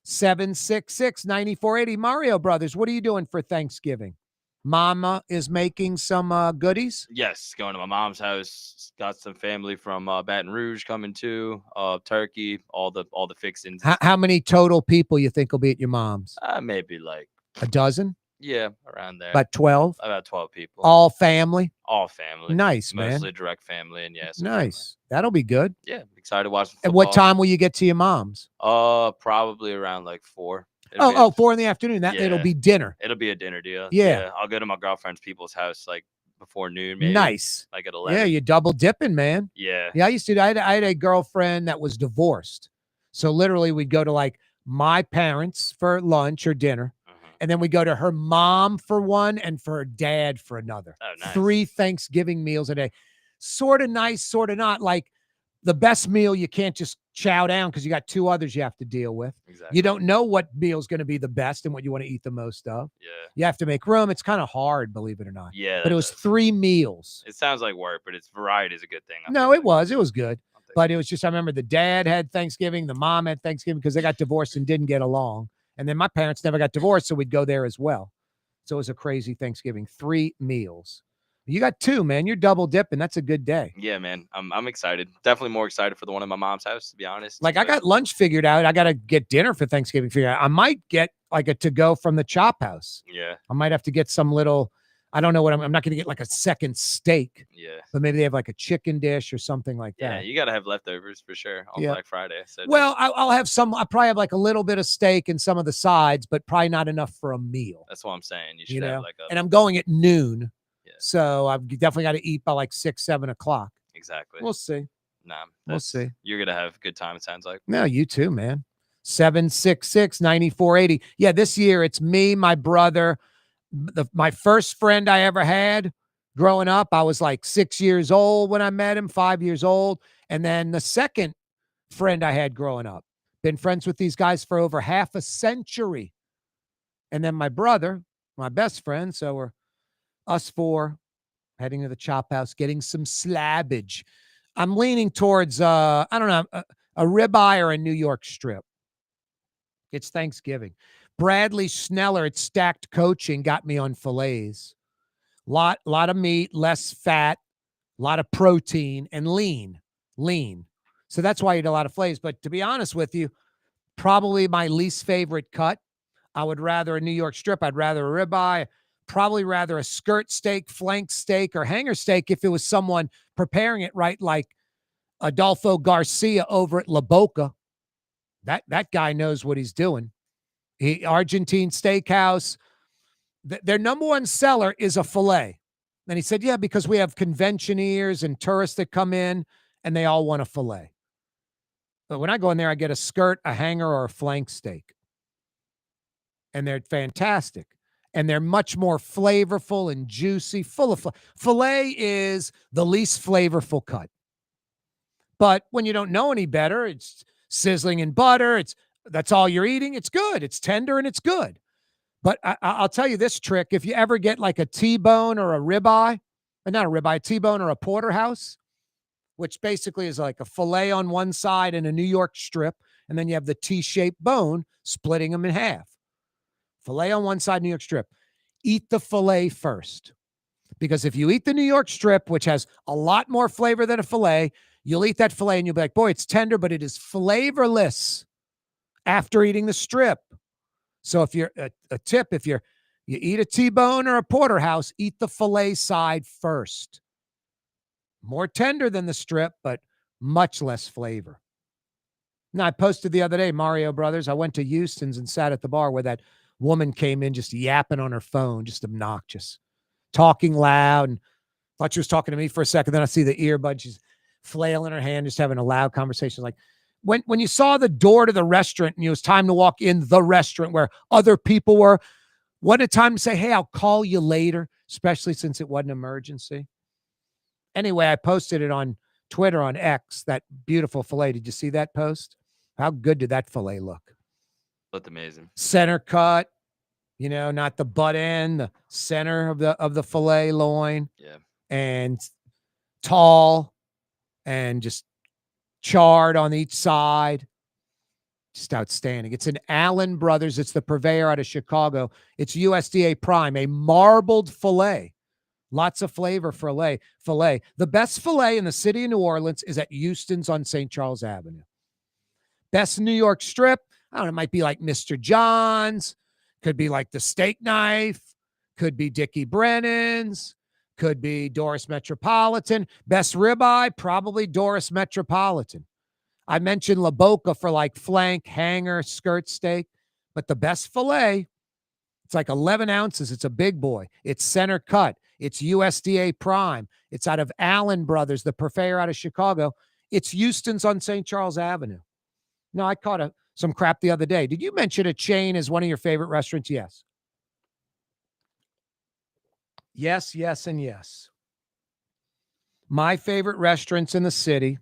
766-9480. Mario Brothers, what are you doing for Thanksgiving? Mama is making some goodies? Yes, going to my mom's house. Got some family from Baton Rouge coming too. Turkey, all the fixings. How many total people you think will be at your mom's? Maybe like a dozen? Yeah, around there. About 12? About 12 people. All family? All family. Nice, man. Mostly direct family, and yes. Nice. That'll be good. Yeah, excited to watch some At football. what time will you get to your mom's? Probably around like 4. 4 in the afternoon. It'll be dinner. It'll be a dinner deal. Yeah. I'll go to my girlfriend's people's house like before noon, maybe. Nice. Like at 11. Yeah, you're double dipping, man. Yeah. Yeah, I had a girlfriend that was divorced. So literally we'd go to like my parents for lunch or dinner. And then we go to her mom for one and for her dad for another. Oh, nice. 3 Thanksgiving meals a day. Sort of nice, sort of not. Like the best meal, you can't just chow down because you got 2 others you have to deal with. Exactly. You don't know what meal is going to be the best and what you want to eat the most of. Yeah. You have to make room. It's kind of hard, believe it or not. Yeah. But it was 3 meals. It sounds like work, but it's variety is a good thing. No, it was good. But it was just, I remember the dad had Thanksgiving, the mom had Thanksgiving because they got divorced and didn't get along. And then my parents never got divorced, so we'd go there as well. So it was a crazy Thanksgiving. 3 meals. You got 2, man. You're double dipping. That's a good day. Yeah, man. I'm excited. Definitely more excited for the one at my mom's house, to be honest. Like I got lunch figured out. I got to get dinner for Thanksgiving figured out. I might get like a to-go from the Chop House. Yeah. I might have to get some little, I don't know what I'm not going to get like a second steak. Yeah. But maybe they have like a chicken dish or something like Yeah, that. you got to have leftovers for sure on Yeah. Black Friday. So Well, I'll have some. I probably have like a little bit of steak and some of the sides, but probably not enough for a meal. that's what I'm saying. You should have like a And I'm going at noon, so I've definitely got to eat by like 6, 7 o'clock. exactly. We'll see. Nah, We'll see. You're gonna have a good time. It sounds like. No, you too, man. 766-9480. Yeah, this year it's me, my brother, my first friend I ever had growing up. I was like 6 years old when I met him, 5 years old, and then the second friend I had growing up. Been friends with these guys for over half a century. And then my brother, my best friend. So we're us 4 heading to the Chop House, getting some slabbage. I'm leaning towards, I don't know, a ribeye or a New York strip. It's Thanksgiving. Bradley Schneller at Stacked Coaching got me on fillets. Lot of meat, less fat, a lot of protein, and lean. So that's why I eat a lot of fillets. But to be honest with you, probably my least favorite cut. I would rather a New York strip. I'd rather a ribeye. Probably rather a skirt steak, flank steak, or hanger steak if it was someone preparing it right, like Adolfo Garcia over at La Boca. That guy knows what he's doing. Argentine Steakhouse. Their number one seller is a filet. And he said, yeah, because we have conventioneers and tourists that come in and they all want a filet. But when I go in there, I get a skirt, a hanger, or a flank steak. And they're fantastic. and they're much more flavorful and juicy, full of filet is the least flavorful cut. But when you don't know any better, it's sizzling in butter. That's all you're eating. It's good. It's tender and it's good. But I'll tell you this trick. If you ever get like a T-bone or a ribeye, not a ribeye, a T-bone or a porterhouse, which basically is like a filet on one side and a New York strip, and then you have the T-shaped bone, splitting them in half. Filet on one side, New York strip. Eat the filet first. Because if you eat the New York strip, which has a lot more flavor than a filet, you'll eat that filet and you'll be like, boy, it's tender, but it is flavorless after eating the strip. So if you're a tip, if you eat a T-bone or a porterhouse, eat the filet side first. More tender than the strip, but much less flavor. Now, I posted the other day, Mario Brothers, I went to Houston's and sat at the bar where that woman came in just yapping on her phone, just obnoxious, talking loud, and thought she was talking to me for a second. Then I see the earbud. She's flailing her hand, just having a loud conversation. Like when you saw the door to the restaurant and it was time to walk in the restaurant where other people were, wasn't it time to say, hey, I'll call you later, especially since it wasn't an emergency? Anyway, I posted it on Twitter, on X, that beautiful filet. Did you see that post? How good did that filet look? Looked amazing. Center cut, not the butt end, the center of the filet loin. Yeah. And tall and just charred on each side. Just outstanding. It's an Allen Brothers. It's the purveyor out of Chicago. It's USDA Prime, a marbled filet. Lots of flavor filet. The best filet in the city of New Orleans is at Houston's on St. Charles Avenue. Best New York strip, I don't know, it might be like Mr. John's, could be like the Steak Knife, could be Dickie Brennan's, could be Doris Metropolitan. Best ribeye, probably Doris Metropolitan. I mentioned La Boca for like flank, hanger, skirt steak, but the best filet, it's like 11 ounces. It's a big boy. It's center cut. It's USDA Prime. It's out of Allen Brothers, the purveyor out of Chicago. It's Houston's on St. Charles Avenue. No, I caught some crap the other day. Did you mention a chain as one of your favorite restaurants? Yes. Yes, yes, and yes. My favorite restaurants in the city: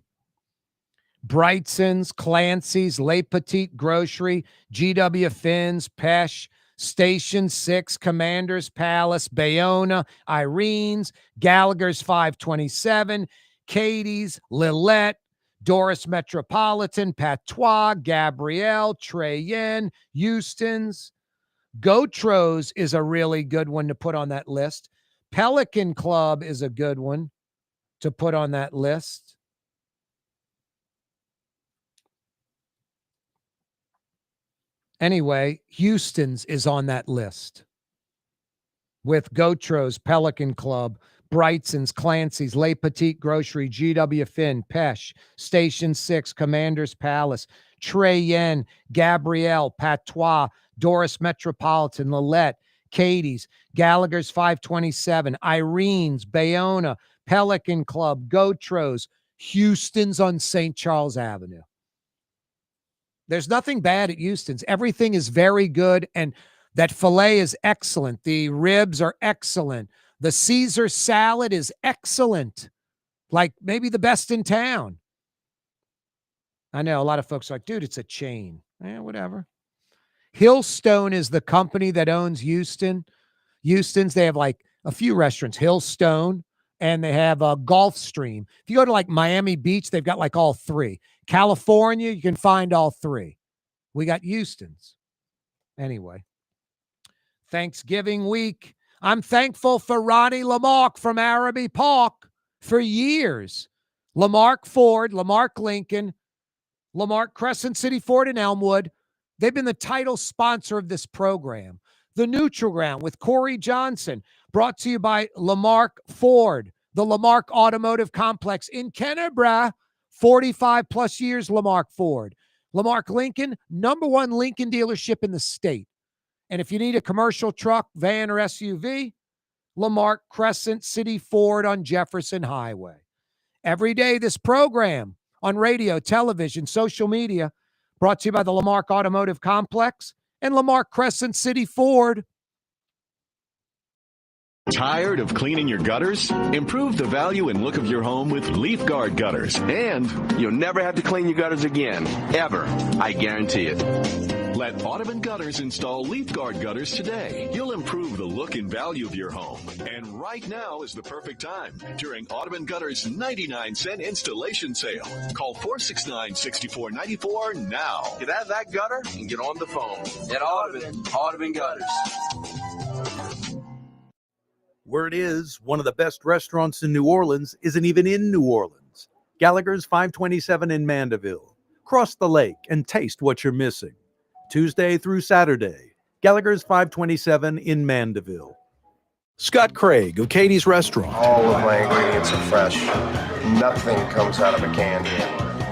Brightson's, Clancy's, Le Petit Grocery, GW Finn's, Pesh, Station 6, Commander's Palace, Bayona, Irene's, Gallagher's 527, Katie's, Lillette, Doris Metropolitan, Patois, Gabrielle, Treyen, Houston's. Gautro's is a really good one to put on that list. Pelican Club is a good one to put on that list. Anyway, Houston's is on that list with Gautro's, Pelican Club, Brightson's, Clancy's, Le Petit Grocery, GW Finn, Pesh, Station 6, Commander's Palace, Treyen, Gabrielle, Patois, Doris Metropolitan, Lillette, Katie's, Gallagher's 527, Irene's, Bayona, Pelican Club, Gautro's, Houston's on St. Charles Avenue. There's nothing bad at Houston's. Everything is very good, and that filet is excellent. The ribs are excellent. The Caesar salad is excellent, like maybe the best in town. I know a lot of folks are like, dude, it's a chain. Whatever. Hillstone is the company that owns Houston's. They have like a few restaurants, Hillstone, and they have a Gulfstream. If you go to like Miami Beach, they've got like all three. California, you can find all three. We got Houston's. Anyway, Thanksgiving week. I'm thankful for Ronnie Lamarck from Araby Park for years. Lamarck Ford, Lamarck Lincoln, Lamarck Crescent City Ford in Elmwood. They've been the title sponsor of this program. The Neutral Ground with Corey Johnson, brought to you by Lamarck Ford, the Lamarck Automotive Complex in Kennebra, 45 plus years, Lamarck Ford. Lamarck Lincoln, #1 Lincoln dealership in the state. And if you need a commercial truck, van, or SUV, Lamarck Crescent City Ford on Jefferson Highway. Every day, this program on radio, television, social media, brought to you by the Lamarck Automotive Complex and Lamarck Crescent City Ford. Tired of cleaning your gutters? Improve the value and look of your home with Leaf Guard gutters. And You'll never have to clean your gutters again. Ever. I guarantee it. let Audubon Gutters install Leaf Guard gutters today. You'll improve the look and value of your home. And right now is the perfect time during Audubon Gutters 99-cent installation sale. Call 469-6494 now. Get out of that gutter and get on the phone. At Audubon Gutters. Word is, one of the best restaurants in New Orleans isn't even in New Orleans. Gallagher's 527 in Mandeville. Cross the lake and taste what you're missing. Tuesday through Saturday, Gallagher's 527 in Mandeville. Scott Craig of Katie's Restaurant. All of my ingredients are fresh. Nothing comes out of a can here.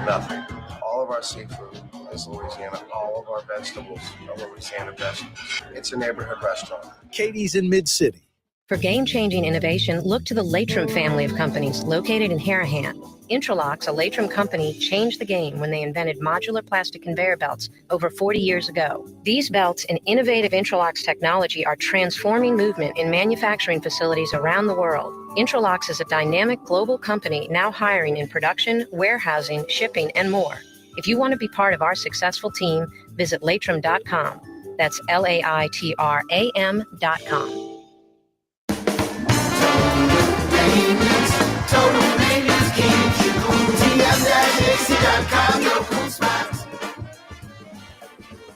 Nothing. All of our seafood is Louisiana. All of our vegetables are Louisiana vegetables. It's a neighborhood restaurant. Katie's in Mid-City. For game-changing innovation, look to the Latrim family of companies located in Harahan. Intralocks, a Latrim company, changed the game when they invented modular plastic conveyor belts over 40 years ago. These belts and innovative Intralocks technology are transforming movement in manufacturing facilities around the world. Intralocks is a dynamic global company now hiring in production, warehousing, shipping, and more. If you want to be part of our successful team, visit latrim.com. That's LAITRAM.com. Total maintenance keeps you cool. TM-AC.com, your cool spot.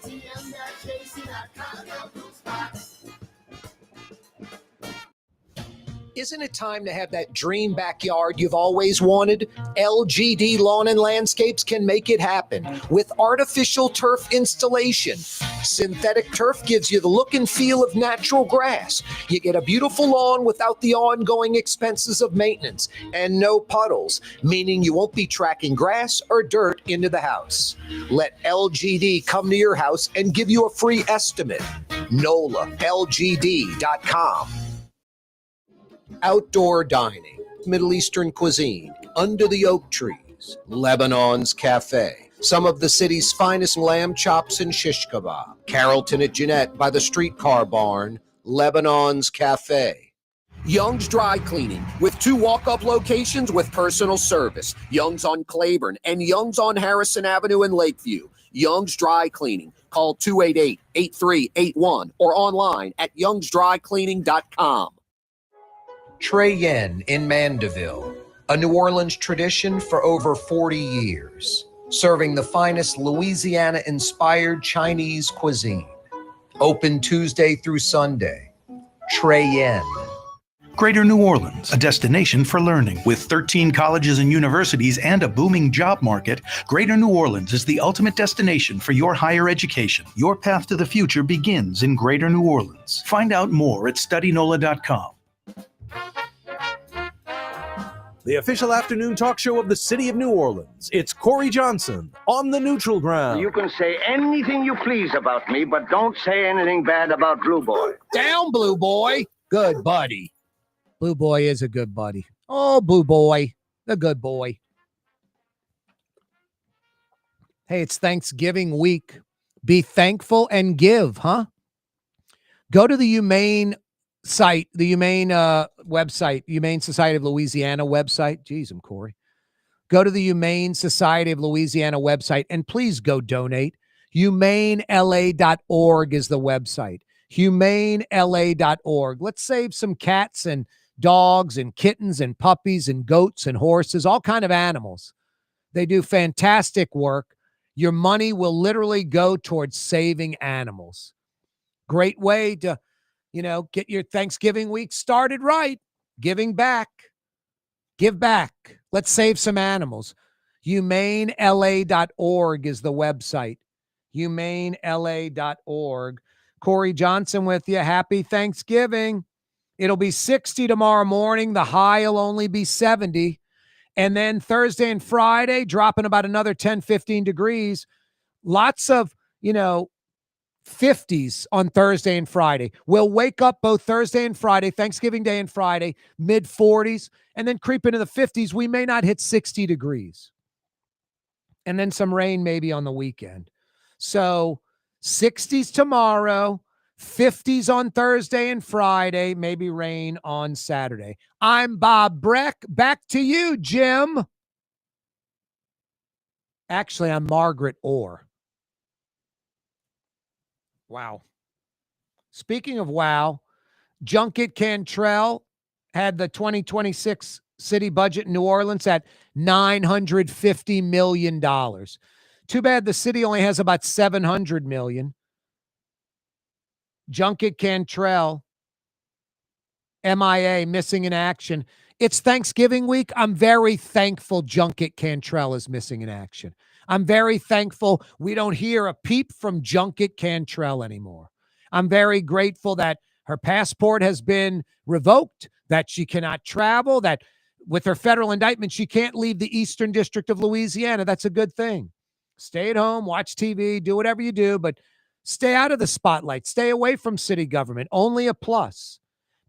TM-AC.com, your cool spot. Isn't it time to have that dream backyard you've always wanted? LGD Lawn and Landscapes can make it happen with artificial turf installation. Synthetic turf gives you the look and feel of natural grass. You get a beautiful lawn without the ongoing expenses of maintenance and no puddles, meaning you won't be tracking grass or dirt into the house. Let LGD come to your house and give you a free estimate. NOLALGD.com. Outdoor dining, Middle Eastern cuisine, under the oak trees, Lebanon's Cafe, some of the city's finest lamb chops and shish kebab, Carrollton at Jeanette by the streetcar barn, Lebanon's Cafe. Young's Dry Cleaning, with 2 walk-up locations with personal service, Young's on Claiborne and Young's on Harrison Avenue in Lakeview. Young's Dry Cleaning. Call 288-8381 or online at youngsdrycleaning.com. Trey Yen in Mandeville, a New Orleans tradition for over 40 years, serving the finest Louisiana-inspired Chinese cuisine. Open Tuesday through Sunday. Trey Yen. Greater New Orleans, a destination for learning. With 13 colleges and universities and a booming job market, Greater New Orleans is the ultimate destination for your higher education. Your path to the future begins in Greater New Orleans. Find out more at studynola.com. The official afternoon talk show of the city of New Orleans. It's Corey Johnson on the neutral ground. You can say anything you please about me, but don't say anything bad about Blue Boy. Down, Blue Boy. Good buddy. Blue Boy is a good buddy. Oh, Blue Boy, the good boy. Hey, it's Thanksgiving week. Be thankful and give, huh? Go to the Humane site, the Humane website, Humane Society of Louisiana website. Jeez, I'm Corey. Go to the Humane Society of Louisiana website and please go donate. HumaneLA.org is the website. HumaneLA.org. Let's save some cats and dogs and kittens and puppies and goats and horses, all kind of animals. They do fantastic work. Your money will literally go towards saving animals. Great way to, get your Thanksgiving week started right. Giving back. Give back. Let's save some animals. HumaneLA.org is the website. HumaneLA.org. Corey Johnson with you. Happy Thanksgiving. It'll be 60 tomorrow morning. The high will only be 70. And then Thursday and Friday, dropping about another 10, 15 degrees. Lots of, 50s on Thursday and Friday. We'll wake up both Thursday and Friday, Thanksgiving Day and Friday, mid 40s, and then creep into the 50s. We may not hit 60 degrees. And then some rain maybe on the weekend. So 60s tomorrow, 50s on Thursday and Friday, maybe rain on Saturday. I'm Bob Breck. Back to you, Jim. Actually, I'm Margaret Orr. Wow. Speaking of wow, Junket Cantrell had the 2026 city budget in New Orleans at $950 million. Too bad the city only has about $700 million. Junket Cantrell, MIA, missing in action. It's Thanksgiving week. I'm very thankful Junket Cantrell is missing in action. I'm very thankful we don't hear a peep from Junket Cantrell anymore. I'm very grateful that her passport has been revoked, that she cannot travel, that with her federal indictment, she can't leave the Eastern District of Louisiana. That's a good thing. Stay at home, watch TV, do whatever you do, but stay out of the spotlight. Stay away from city government. Only a plus.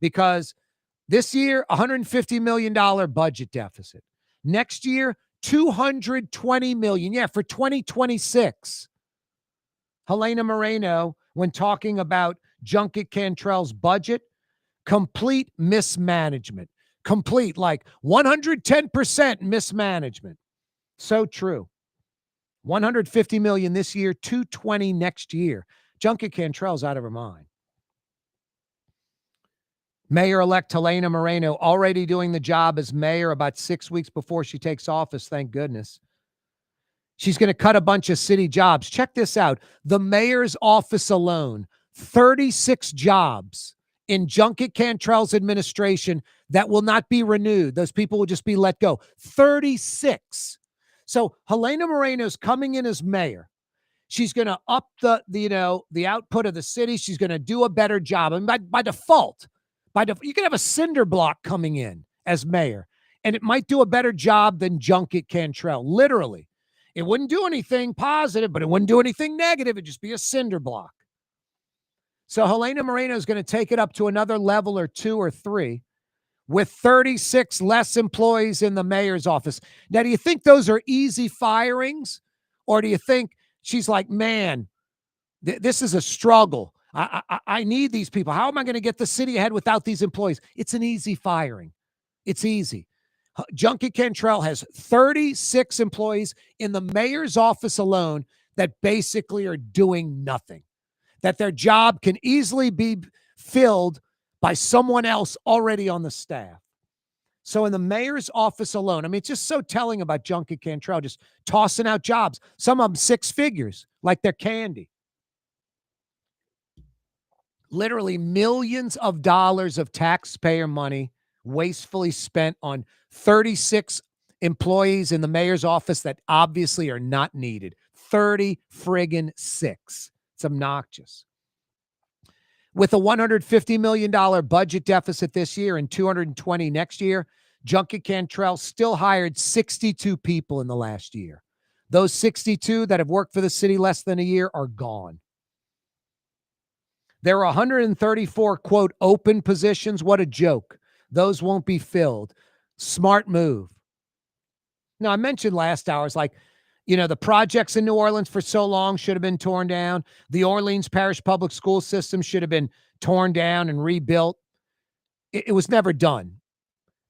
Because this year, $150 million budget deficit. Next year, $220 million. Yeah, for 2026. Helena Moreno, when talking about Junket Cantrell's budget, complete mismanagement. Complete, like 110% mismanagement. So true. 150 million this year, 220 next year. Junket Cantrell's out of her mind. Mayor-elect Helena Moreno already doing the job as mayor about 6 weeks before she takes office, thank goodness. She's going to cut a bunch of city jobs. Check this out. The mayor's office alone, 36 jobs in Junket Cantrell's administration that will not be renewed. Those people will just be let go. 36. So Helena Moreno's coming in as mayor. She's going to up the output of the city. She's going to do a better job. And by default, you can have a cinder block coming in as mayor, and it might do a better job than Junket Cantrell. Literally. It wouldn't do anything positive, but it wouldn't do anything negative. It'd just be a cinder block. So Helena Moreno is going to take it up to another level or 2 or 3 with 36 less employees in the mayor's office. Now, do you think those are easy firings? Or do you think she's like, man, this is a struggle. I need these people. How am I going to get the city ahead without these employees? It's an easy firing. It's easy. Junket Cantrell has 36 employees in the mayor's office alone that basically are doing nothing, that their job can easily be filled by someone else already on the staff. So in the mayor's office alone, I mean, it's just so telling about Junket Cantrell, just tossing out jobs. Some of them 6 figures, like they're candy. Literally millions of dollars of taxpayer money wastefully spent on 36 employees in the mayor's office that obviously are not needed. 30 friggin' 6. It's obnoxious. With a $150 million budget deficit this year and $220 next year, Junket Cantrell still hired 62 people in the last year. Those 62 that have worked for the city less than a year are gone. There are 134, quote, open positions. What a joke. Those won't be filled. Smart move. Now, I mentioned last hour, it's like, the projects in New Orleans for so long should have been torn down. The Orleans Parish Public School System should have been torn down and rebuilt. It was never done.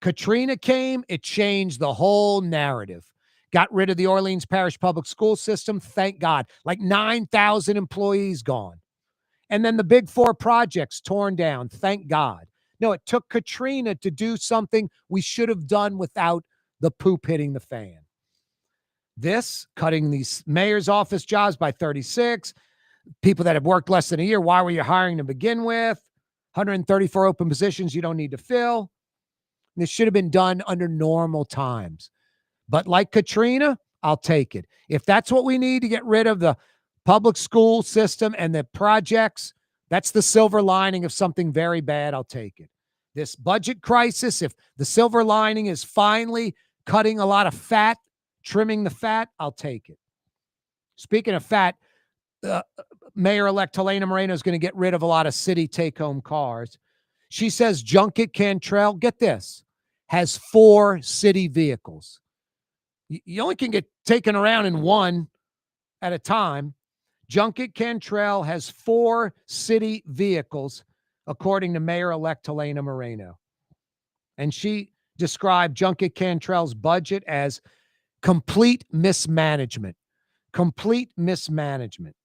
Katrina came, it changed the whole narrative. Got rid of the Orleans Parish Public School System, thank God. Like 9,000 employees gone. And then the big 4 projects torn down, thank God. No, it took Katrina to do something we should have done without the poop hitting the fan. This, cutting these mayor's office jobs by 36, people that have worked less than a year, why were you hiring to begin with? 134 open positions you don't need to fill. This should have been done under normal times. But like Katrina, I'll take it. If that's what we need to get rid of the public school system and the projects, that's the silver lining of something very bad, I'll take it. This budget crisis, if the silver lining is finally cutting a lot of fat, trimming the fat, I'll take it. Speaking of fat, Mayor-elect Helena Moreno is going to get rid of a lot of city take-home cars. She says Junket Cantrell, get this, has 4 city vehicles. You only can get taken around in one at a time. Junket Cantrell has 4 city vehicles, according to Mayor-elect Helena Moreno. And she described Junket Cantrell's budget as complete mismanagement. Complete mismanagement.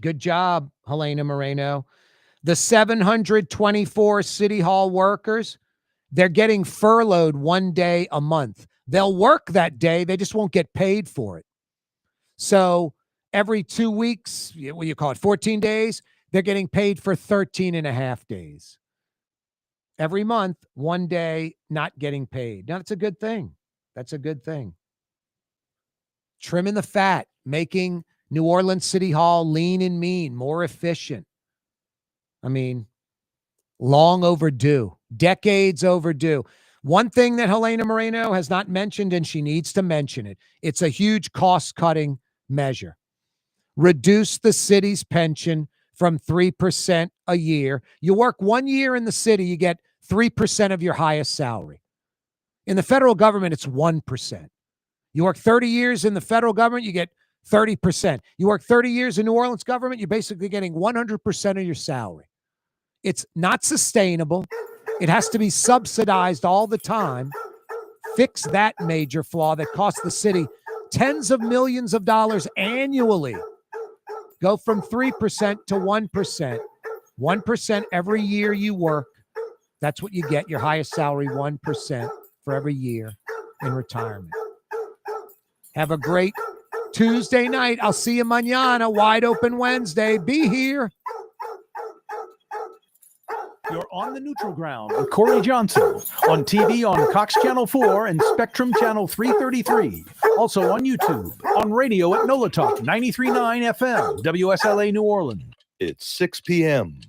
Good job, Helena Moreno. The 724 City Hall workers, they're getting furloughed 1 day a month. They'll work that day, they just won't get paid for it. So every 2 weeks, what do you call it, 14 days, they're getting paid for 13 and a half days. Every month, 1 day not getting paid. Now, that's a good thing. That's a good thing. Trimming the fat, making New Orleans City Hall lean and mean, more efficient. I mean, long overdue, decades overdue. One thing that Helena Moreno has not mentioned, and she needs to mention it, it's a huge cost-cutting measure. Reduce the city's pension from 3% a year. You work 1 year in the city, you get 3% of your highest salary. In the federal government, it's 1%. You work 30 years in the federal government, you get 30%. You work 30 years in New Orleans government, you're basically getting 100% of your salary. It's not sustainable. It has to be subsidized all the time. Fix that major flaw that costs the city tens of millions of dollars annually. Go from 3% to 1%. 1% every year you work. That's what you get, your highest salary, 1% for every year in retirement. Have a great Tuesday night. I'll see you mañana, Wide Open Wednesday. Be here. You're on the neutral ground with Corey Johnson on TV on Cox Channel 4 and Spectrum Channel 333. Also on YouTube, on radio at NOLA Talk 93.9 FM, WSLA New Orleans. It's 6 p.m.